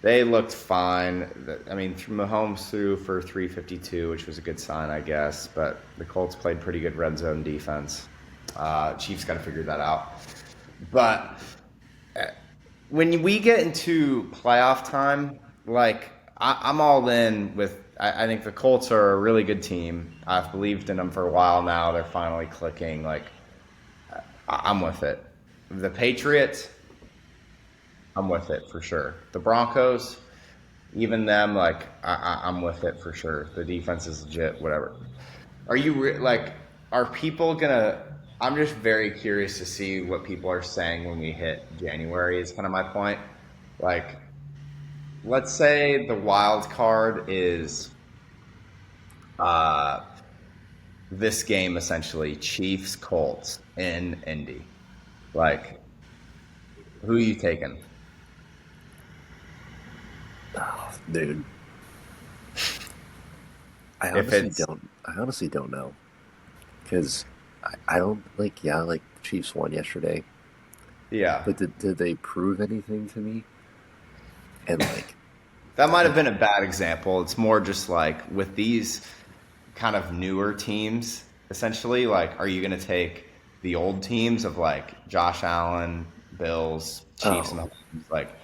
they looked fine. I mean, Mahomes threw for 352, which was a good sign, I guess. But the Colts played pretty good red zone defense. Chiefs got to figure that out. But when we get into playoff time, like I'm all in with. I think the Colts are a really good team. I've believed in them for a while now. They're finally clicking. Like I'm with it. The Patriots, I'm with it for sure. The Broncos, even them, like I'm with it for sure. The defense is legit. Whatever. Are you like? Are people gonna? I'm just very curious to see what people are saying when we hit January. Is kind of my point. Like, let's say the wild card is uh, this game essentially Chiefs Colts in Indy. Like, who are you taking? Oh, dude, I If honestly it's don't. I honestly don't know because I don't like. Yeah, like the Chiefs won yesterday, yeah, but did they prove anything to me? And that might have like been a bad example. It's more just like with these kind of newer teams, essentially, like, are you going to take the old teams of like Josh Allen, Bills, Chiefs, and oh Mahomes? Like,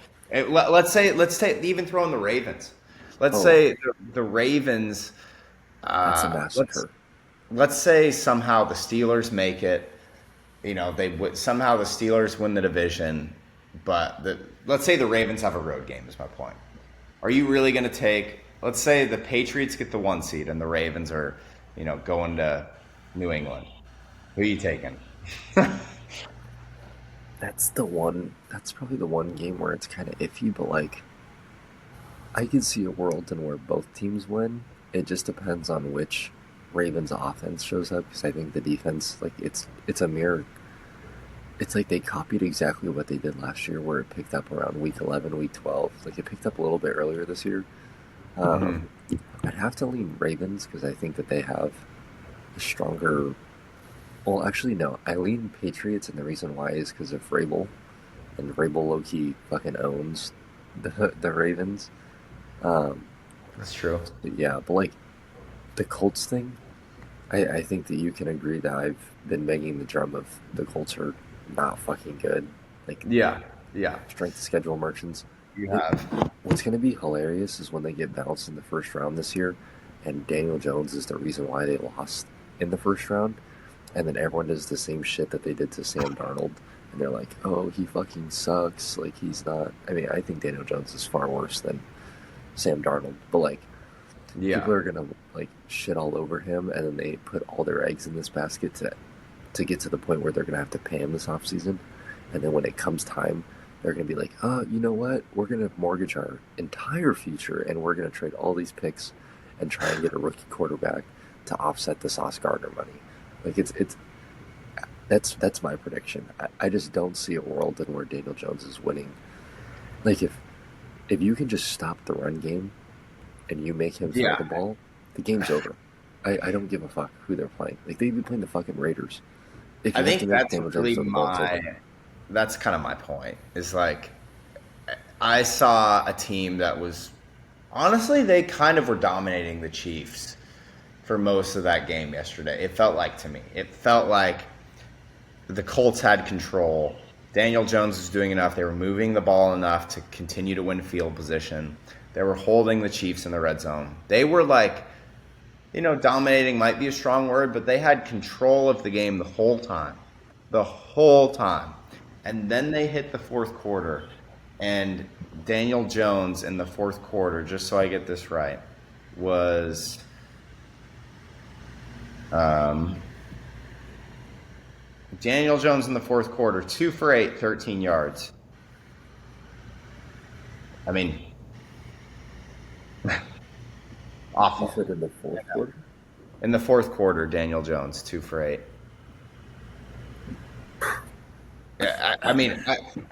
let's take even throw in the Ravens. Let's oh say the Ravens. that's a Let's massacre. say somehow the Steelers make it. You know, they would somehow the Steelers win the division, but let's say the Ravens have a road game. Is my point. Are you really going to take? Let's say the Patriots get the 1 seed and the Ravens are, going to New England. Who are you taking? That's the one. That's probably the one game where it's kind of iffy, but like I could see a world in where both teams win. It just depends on which Ravens offense shows up because I think the defense, like it's a mirror. It's like they copied exactly what they did last year, where it picked up around week 11, week 12. Like it picked up a little bit earlier this year. Hmm. Um, I'd have to lean Ravens because I think that they have a stronger. Well, actually, no. I lean Patriots, and the reason why is because of Vrabel, and Vrabel low key fucking owns the Ravens. Um, That's true. yeah, but like the Colts thing, I think that you can agree that I've been banging the drum of the Colts are not fucking good. Like Yeah, yeah, strength of schedule merchants. you What have. what's going to be hilarious is when they get bounced in the first round this year, and Daniel Jones is the reason why they lost in the first round, and then everyone does the same shit that they did to Sam Darnold, and they're like, "Oh, he fucking sucks. Like he's not." I mean, I think Daniel Jones is far worse than Sam Darnold, but like Yeah, people are gonna like shit all over him, and then they put all their eggs in this basket to get to the point where they're gonna have to pay him this offseason. And then when it comes time, they're gonna be like, oh, you know what? We're gonna mortgage our entire future, and we're gonna trade all these picks and try and get a rookie quarterback to offset the Sauce Gardner money. Like it's that's my prediction. I just don't see a world in where Daniel Jones is winning. Like if you can just stop the run game and you make him throw yeah. the ball, the game's over. I don't give a fuck who they're playing. Like they'd be playing the fucking Raiders. If I you have to think make that's Daniel Jones really throw the ball, it's over. that's kind of my point. Is like I saw a team that was honestly they kind of were dominating the Chiefs for most of that game yesterday. It felt like to me. It felt like the Colts had control. Daniel Jones was doing enough. They were moving the ball enough to continue to win field position. They were holding the Chiefs in the red zone. They were like, dominating might be a strong word, but they had control of the game the whole time. The whole time. And then they hit the fourth quarter. And Daniel Jones in the fourth quarter, just so I get this right, was um, Daniel Jones in the fourth quarter, 2 for 8, 13 yards. I mean, You awful. said in the fourth quarter? In the fourth quarter, Daniel Jones, 2 for 8. Yeah, I mean,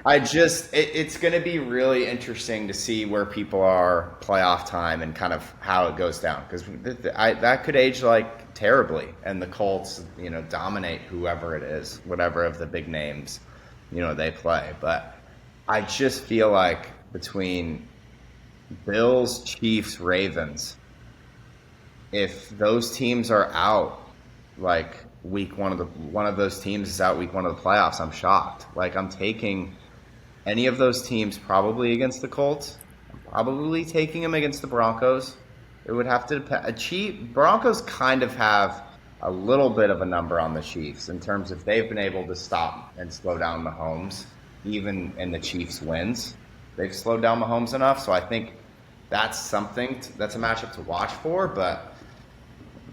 I just it's going to be really interesting to see where people are playoff time and kind of how it goes down because that could age like terribly, and the Colts, dominate whoever it is, whatever of the big names, they play. But I just feel like between Bills, Chiefs, Ravens, if those teams are out, like one of those teams is out week one of the playoffs, I'm shocked. Like I'm taking any of those teams probably against the Colts. I'm probably taking them against the Broncos. It would have to depend. Broncos kind of have a little bit of a number on the Chiefs in terms of they've been able to stop and slow down Mahomes, even in the Chiefs' wins. They've slowed down Mahomes enough, so I think that's that's a matchup to watch for. But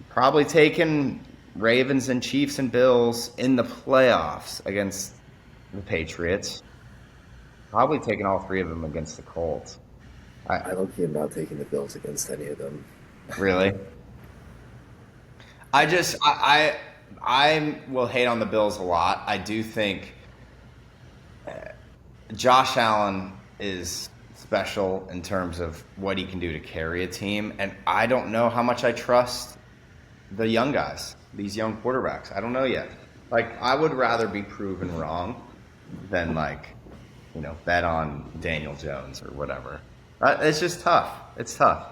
probably taking Ravens and Chiefs and Bills in the playoffs against the Patriots. Probably taking all three of them against the Colts. I low-key am not taking the Bills against any of them. Really? I will hate on the Bills a lot. I do think Josh Allen is special in terms of what he can do to carry a team, and I don't know how much I trust the young guys, these young quarterbacks. I don't know yet. Like, I would rather be proven wrong than bet on Daniel Jones or whatever. It's just tough. It's tough.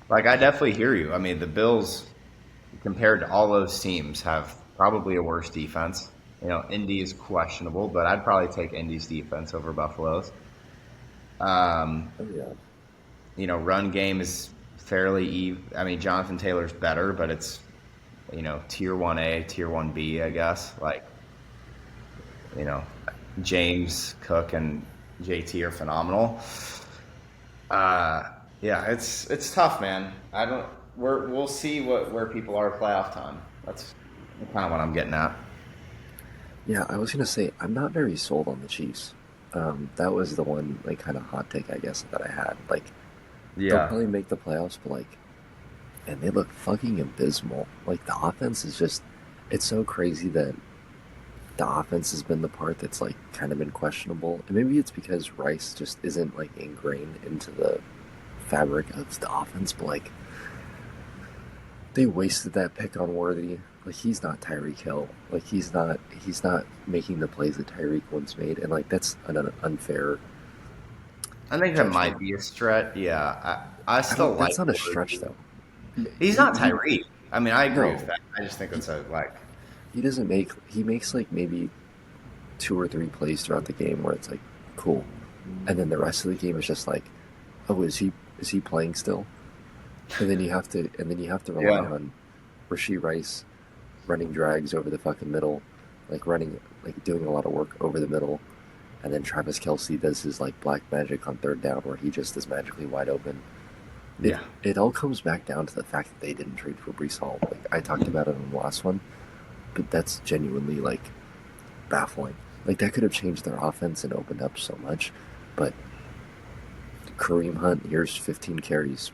Like, I definitely hear you. I mean, the Bills, compared to all those teams, have probably a worse defense. Indy is questionable, but I'd probably take Indy's defense over Buffalo's. Oh, yeah. Run game is fairly even. I mean, Jonathan Taylor's better, but it's, tier 1A, tier 1B, I guess. Like, James, Cook, and JT are phenomenal. Yeah, it's tough, man. We'll see where people are at playoff time. That's kind of what I'm getting at. Yeah, I was gonna say I'm not very sold on the Chiefs. That was the one like kind of hot take I guess that I had. Like they'll probably make the playoffs, but and they look fucking abysmal. Like the offense is just, it's so crazy that the offense has been the part that's like kind of been questionable. And maybe it's because Rice just isn't like ingrained into the fabric of the offense, but they wasted that pick on Worthy. Like he's not Tyreek Hill. Like he's not making the plays that Tyreek once made, and that's an unfair. I think that might be a stretch. Yeah, I still like. That's not a stretch though. He's not Tyreek. I mean, I agree with that. I just think it's He doesn't make. He makes maybe 2 or 3 plays throughout the game where it's cool, and then the rest of the game is just oh, is he playing still? And then you have to rely on Rashee Rice running drags over the fucking middle, doing a lot of work over the middle, and then Travis Kelce does his black magic on third down where he just is magically wide open. It all comes back down to the fact that they didn't trade for Breece Hall. I talked about it in the last one, but that's genuinely baffling. That could have changed their offense and opened up so much, but Kareem Hunt, here's 15 carries,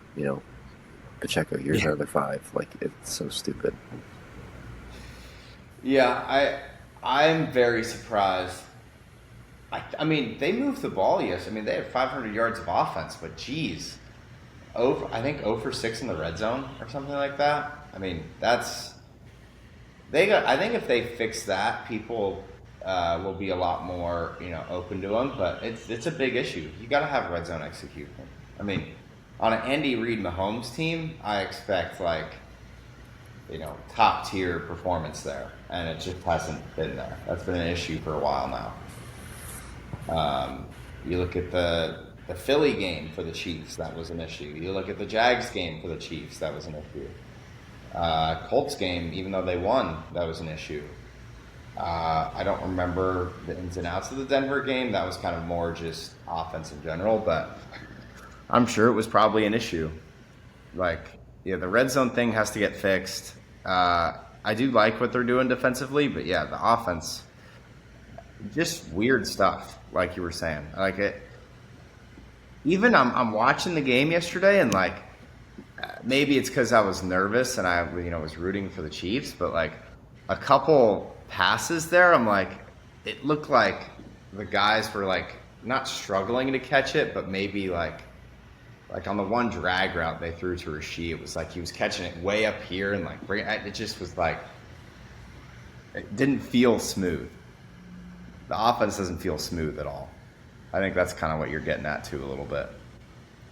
Pacheco, here's another 5. It's so stupid. Yeah, I'm very surprised. I mean, they moved the ball, yes. I mean, they had 500 yards of offense, but geez, I think 0 for 6 in the red zone or something like that. I mean, I think if they fix that, people will be a lot more, open to them. But it's a big issue. You got to have red zone execution. I mean, on an Andy Reid Mahomes team, I expect top tier performance there, and it just hasn't been there. That's been an issue for a while now. You look at the Philly game for the Chiefs, that was an issue. You look at the Jags game for the Chiefs, that was an issue. Colts game, even though they won, that was an issue. I don't remember the ins and outs of the Denver game. That was kind of more just offense in general, but I'm sure it was probably an issue. The red zone thing has to get fixed. I do like what they're doing defensively, but yeah, the offense, just weird stuff, like you were saying. Even I'm watching the game yesterday, and maybe it's because I was nervous and I was rooting for the Chiefs, but a couple passes there, I'm it looked like the guys were like not struggling to catch it, but maybe like on the one drag route they threw to Rasheed, it was like he was catching it way up here and like it just was like it didn't feel smooth. The offense doesn't feel smooth at all. I think that's kind of what you're getting at too a little bit.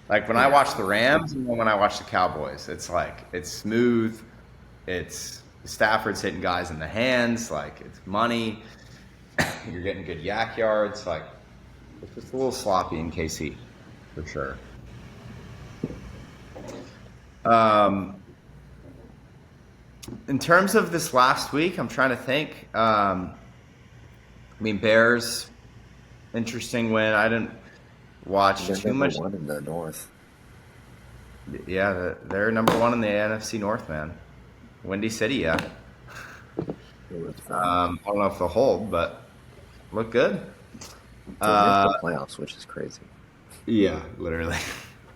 Like when I watch the Rams and when I watch the Cowboys, it's like it's smooth. It's Stafford's hitting guys in the hands, like it's money. You're getting good yak yards. Like it's just a little sloppy in KC, for sure. In terms of this last week, I'm trying to think. I mean, Bears, interesting win. I didn't watch They're too number much. one in the North. Yeah, they're number one in the NFC North, man. Windy City, yeah. I don't know if they'll hold, but look good. They're in the playoffs, which is crazy. Yeah, literally.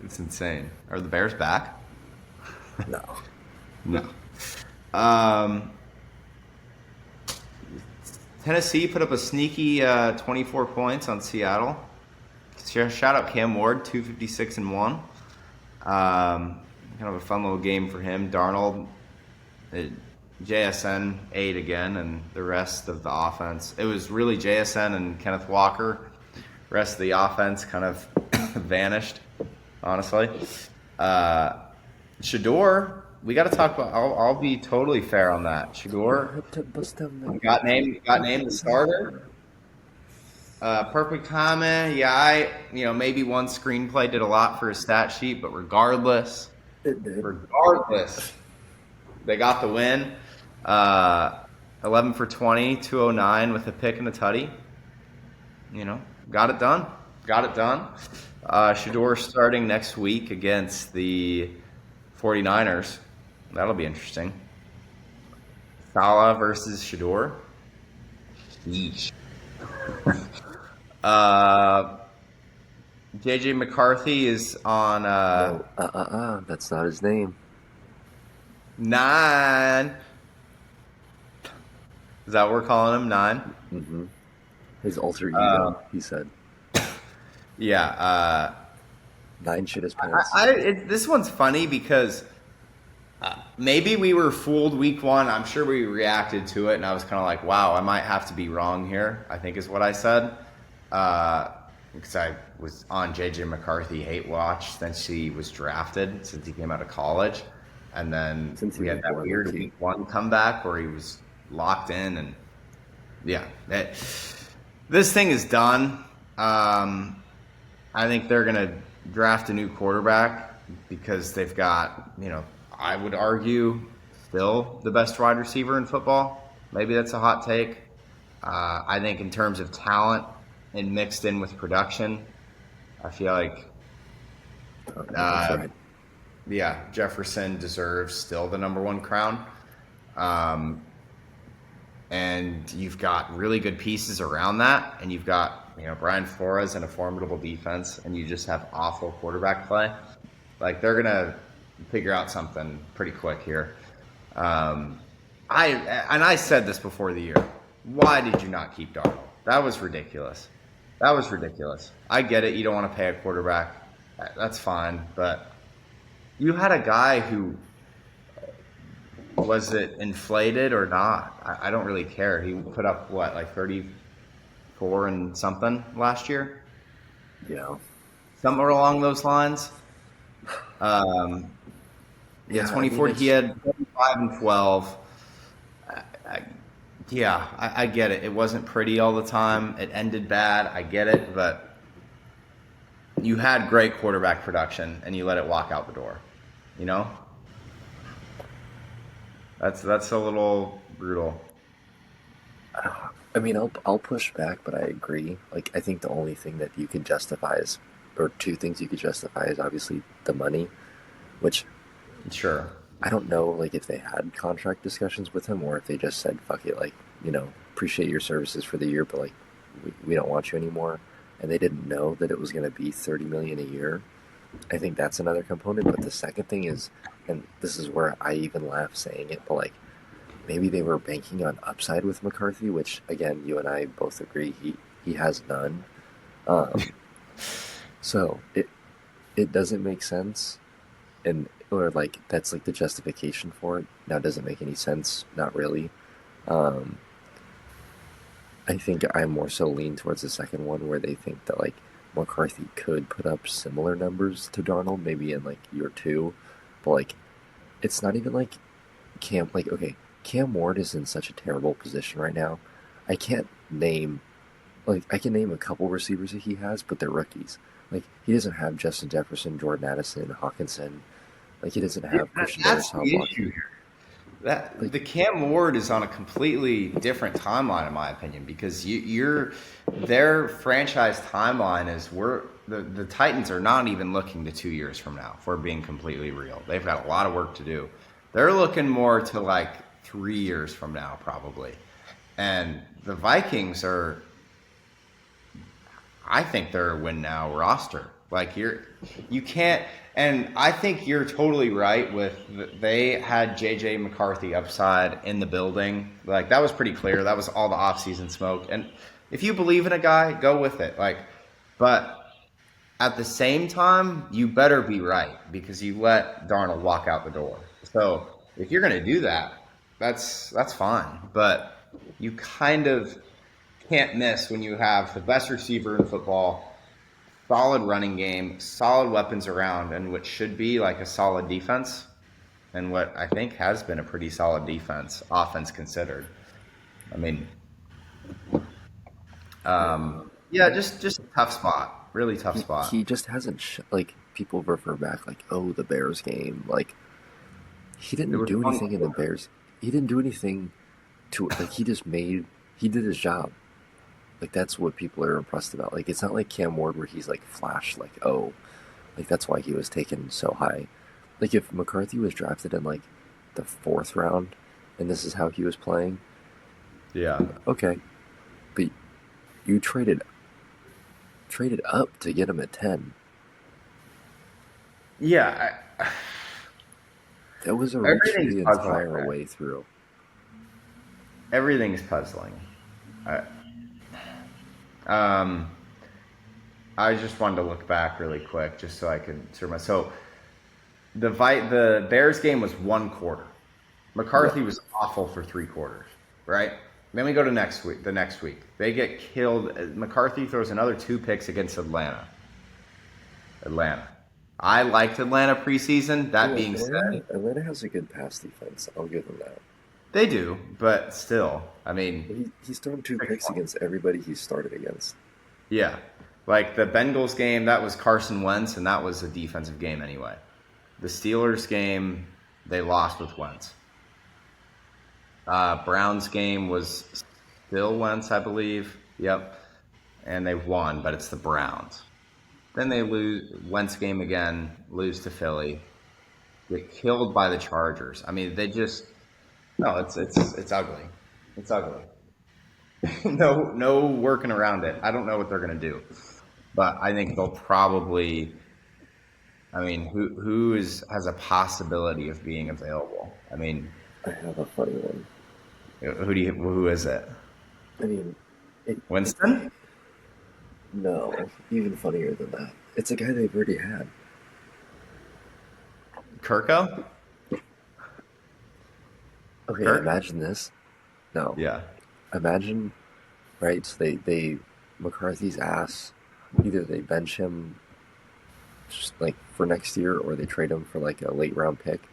It's insane. Are the Bears back? No. No. Tennessee put up a sneaky 24 points on Seattle. Shout out Cam Ward, 256 and 1. Kind of a fun little game for him. Darnold, JSN 8 again, and the rest of the offense. It was really JSN and Kenneth Walker. The rest of the offense kind of vanished, honestly. Shador, we got to talk about. I'll be totally fair on that. Shador got named the starter. Perfect comment. Yeah, maybe one screenplay did a lot for his stat sheet, but regardless, they got the win. 11 for 20, 209 with a pick and a tutty. Got it done. Shador starting next week against the 49ers. That'll be interesting. Salah versus Shador. Yeesh. JJ McCarthy is on that's not his name. 9. Is that what we're calling him? 9? Mm-hmm. His alter ego, he said. Yeah. 9 shit his pants. This one's funny because maybe we were fooled week 1. I'm sure we reacted to it, and I was kind of like, wow, I might have to be wrong here, I think is what I said. Because I was on JJ McCarthy hate watch since he was drafted, since he came out of college. And then we had that weird week 1 comeback where he was locked in. And yeah, this thing is done. I think they're going to draft a new quarterback because they've got, I would argue, still the best wide receiver in football. Maybe that's a hot take. I think in terms of talent and mixed in with production, I feel like Jefferson deserves still the number 1 crown. And you've got really good pieces around that, and you've got Brian Flores and a formidable defense, and you just have awful quarterback play. Like they're gonna figure out something pretty quick here. I said this before the year. Why did you not keep Darnold? That was ridiculous. I get it. You don't want to pay a quarterback. That's fine. But you had a guy who, was it inflated or not? I don't really care. He put up, like 34 and something last year? Yeah. Somewhere along those lines. 24. He had 25 and 12. I get it. It wasn't pretty all the time. It ended bad. I get it, but you had great quarterback production and you let it walk out the door. That's a little brutal. I mean, I'll push back, but I agree. Like, I think the only thing that you could justify is, or two things you could justify is obviously the money, which sure. I don't know, like, if they had contract discussions with him or if they just said, fuck it, like, appreciate your services for the year, but, like, we don't want you anymore. And they didn't know that it was going to be $30 million a year. I think that's another component. But the second thing is, and this is where I even laugh saying it, but, like, maybe they were banking on upside with McCarthy, which, again, you and I both agree, he he has none. Um, so it doesn't make sense, and or like that's like the justification for it. Now, does it make any sense? Not really. Um, I think I more so lean towards the second one where they think that like McCarthy could put up similar numbers to Darnold maybe in like year two, but like it's not even like Cam Ward is in such a terrible position right now. I can't name I can name a couple receivers that he has, but they're rookies. Like he doesn't have Justin Jefferson, Jordan Addison, Hawkinson. Like he doesn't Yeah, have Christian that's Darrisaw the issue blocking. here. That Like the Cam Ward is on a completely different timeline, in my opinion, because you're their franchise timeline is the Titans are not even looking to 2 years from now. If we're being completely real, they've got a lot of work to do. They're looking more to like 3 years from now, probably. And the Vikings are I think they're a win now roster. Like you can't, and I think you're totally right with they had JJ McCarthy upside in the building. Like that was pretty clear. That was all the offseason smoke. And if you believe in a guy, go with it. Like, but at the same time, you better be right because you let Darnold walk out the door. So if you're going to do that, that's fine. But you kind of can't miss when you have the best receiver in football, solid running game, solid weapons around, and what should be like a solid defense, and what I think has been a pretty solid defense, offense considered. I mean, yeah, yeah, just a tough spot, really tough he spot. just hasn't like people refer back like oh the Bears game like he It didn't was do one anything in the quarter. Bears. He didn't do anything to like he did his job. Like that's what people are impressed about. Like it's not like Cam Ward where he's like flash like oh like that's why he was taken so high. Like if McCarthy was drafted in like the fourth round and this is how he was playing, Yeah, okay. But you traded up to get him at 10. yeah. That was a reach Everything's the puzzling, entire man. way through. Everything's puzzling. I, um, I just wanted to look back really quick, just so I could sort my. So the Bears game was one quarter. Yeah. McCarthy was awful for 3 quarters, right? Then we go to next week. The next week, they get killed. McCarthy throws another 2 picks against Atlanta. Atlanta. I liked Atlanta preseason. That Yeah, being said, Atlanta has a good pass defense. I'll give them that. they do, but still, I mean, He's thrown two six picks points. against everybody he's started against. Yeah, like the Bengals game, that was Carson Wentz, and that was a defensive game anyway. The Steelers game, they lost with Wentz. Browns game was still Wentz, I believe. Yep, and they won, but it's the Browns. Then they lose Wentz game again, lose to Philly, get killed by the Chargers. I mean, they just no, it's ugly. It's ugly. No working around it. I don't know what they're gonna do, but I think they'll probably. I mean, who is has a possibility of being available? I mean, I have a funny one. who is it? I mean, it Winston? no, even funnier than that. It's a guy they've already had. Kirko? Okay, Kirk? imagine this. No, Yeah. imagine right. So they McCarthy's ass. Either they bench him just like for next year, or they trade him for like a late round pick.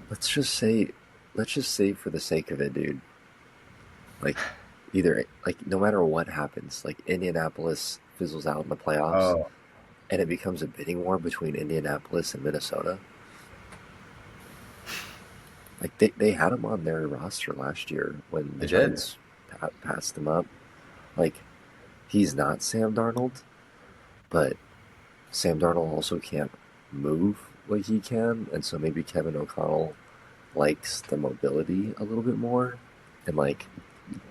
Let's just say, let's just say for the sake of it, dude. Like either like no matter what happens, like Indianapolis fizzles out in the playoffs, Oh, and it becomes a bidding war between Indianapolis and Minnesota. Like they had him on their roster last year when the they did. Giants passed him up. Like he's not Sam Darnold, but Sam Darnold also can't move like he can, and so maybe Kevin O'Connell likes the mobility a little bit more, and like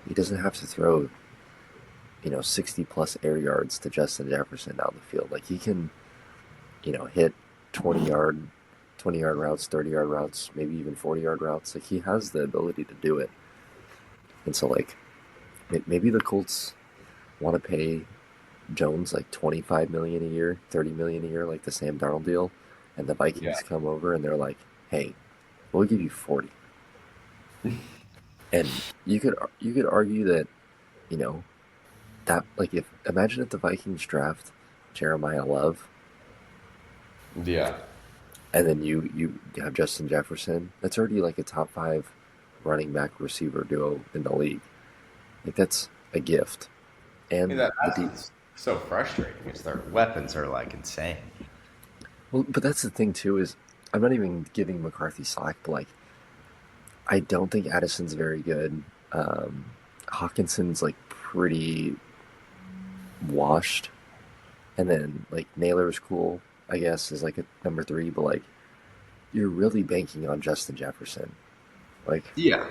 he doesn't have to throw 60 plus air yards to Justin Jefferson down the field. Like he can hit 20 yard 20-yard routes, 30-yard routes, maybe even 40-yard routes. Like he has the ability to do it. And so like maybe the Colts want to pay Jones like 25 million a year, 30 million a year, like the Sam Darnold deal, and the Yeah. Vikings come over and they're like, "Hey, we'll give you 40." And you could argue that, you know, that like if imagine if the Vikings draft Jeremiah Love Yeah. and then you have Justin Jefferson, that's already like a top 5 running back receiver duo in the league. Like that's a gift. I mean, And the deep that's so frustrating because their weapons are like insane. well, but that's the thing too is I'm not even giving McCarthy slack, but like I don't think Addison's very good. Um, Hawkinson's like pretty washed, and then like Naylor's cool, I guess, is like a number 3, but like you're really banking on Justin Jefferson. Like Yeah.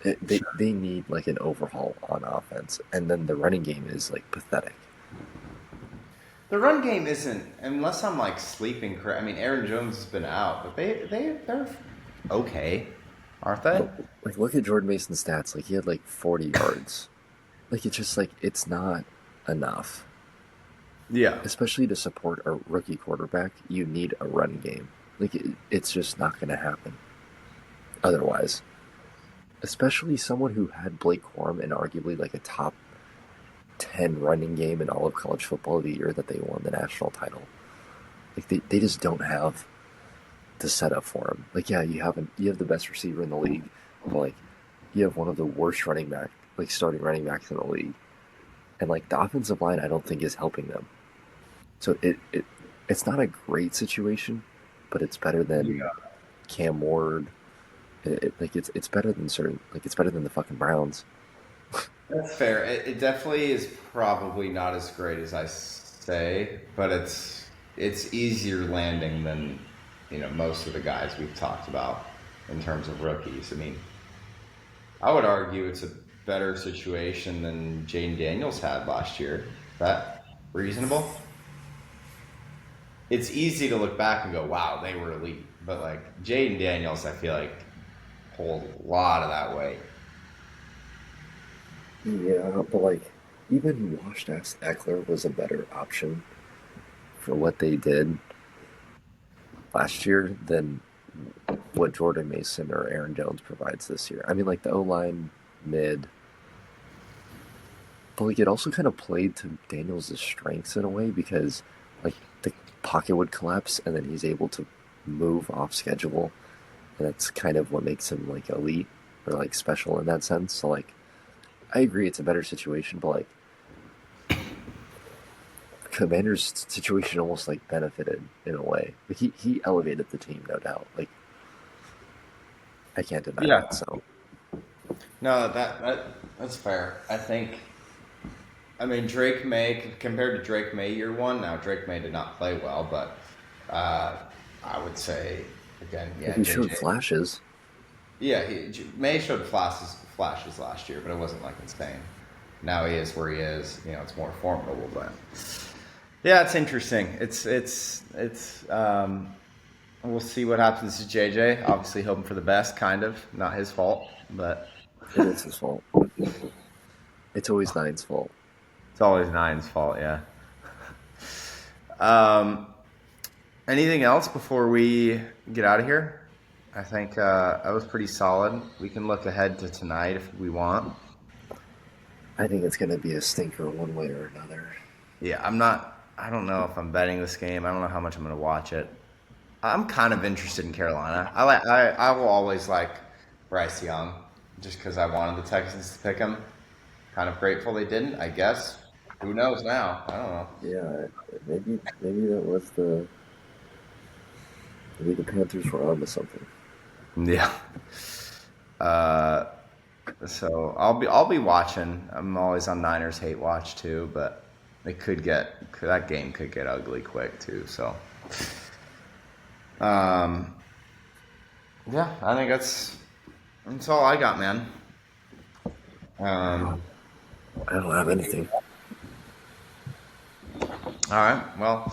they need like an overhaul on offense, and then the running game is like pathetic. The run game isn't, unless I'm like sleeping. I mean, Aaron Jones has been out, but they're okay, aren't they? But like look at Jordan Mason's stats. Like he had like 40 yards. Like it's just like it's not enough. Yeah. Especially to support a rookie quarterback, you need a run game. Like it's just not going to happen otherwise. Especially someone who had Blake Corum and arguably like a top 10 running game in all of college football the year that they won the national title. Like they just don't have the setup for him. Like yeah, you have the best receiver in the league, but like you have one of the worst running back like starting running backs in the league, and like the offensive line I don't think is helping them. So it's not a great situation, but it's better than Yeah. Cam Ward. Like it's better than certain like it's better than the fucking Browns. That's fair. It definitely is probably not as great as I say, but it's easier landing than most of the guys we've talked about in terms of rookies. I mean, I would argue it's a better situation than Jane Daniels had last year. Is that reasonable? It's easy to look back and go, "Wow, they were elite," but like Jaden Daniels, I feel like pulled a lot of that weight. Yeah, but like even washed ass Eckler was a better option for what they did last year than what Jordan Mason or Aaron Jones provides this year. I mean, like the O line mid, but like it also kind of played to Daniels' strengths in a way because like the pocket would collapse and then he's able to move off schedule, and that's kind of what makes him like elite or like special in that sense. So like I agree it's a better situation, but like Commander's situation almost like benefited in a way. Like he elevated the team, no doubt. Like I can't deny that. Yeah. So No, that's fair. I think. I mean, Drake May compared to Drake May year one. Now Drake May did not play well, but uh, I would say again, well, yeah, he showed JJ. flashes. Yeah, May showed flashes last year, but it wasn't like insane. Now he is where he is. It's more formidable, but yeah, it's interesting. We'll see what happens to JJ. Obviously, hoping for the best. Kind of not his fault, but It is his fault. It's always Nine's fault. it's always Nine's fault. Yeah. Um, Anything else before we get out of here? I think that was pretty solid. We can look ahead to tonight if we want. I think it's gonna be a stinker one way or another. Yeah, I'm not. I don't know if I'm betting this game. I don't know how much I'm going to watch it. I'm kind of interested in Carolina. I will always like Bryce Young just because I wanted the Texans to pick him. Kind of grateful they didn't, I guess. Who knows now? I don't know. Yeah, maybe that was the maybe the Panthers were onto something. Yeah. Uh, so I'll be watching. I'm always on Niners hate watch too, but that game could get ugly quick too. So, um, yeah, I think that's all I got, man. Um, I don't have anything. all right. Well,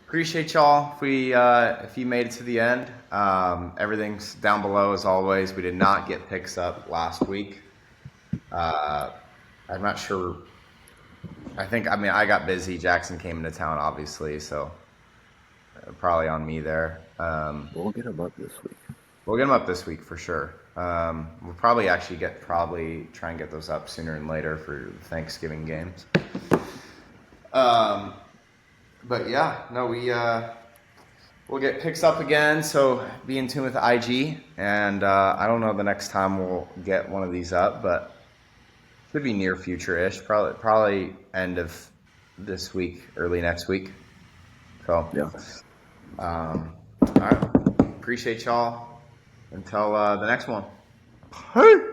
appreciate y'all. If you made it to the end, everything's down below as always. We did not get picks up last week. I'm not sure I got busy. Jackson came into town, obviously, so probably on me there. We'll get him up this week. We'll get them up this week for sure. We'll probably try and get those up sooner than later for Thanksgiving games. But yeah, no, we'll get picks up again. So be in tune with IG, and I don't know the next time we'll get one of these up, but should be near future-ish. Probably end of this week, early next week. So Yeah. all right, appreciate y'all. Until the next one. Hey.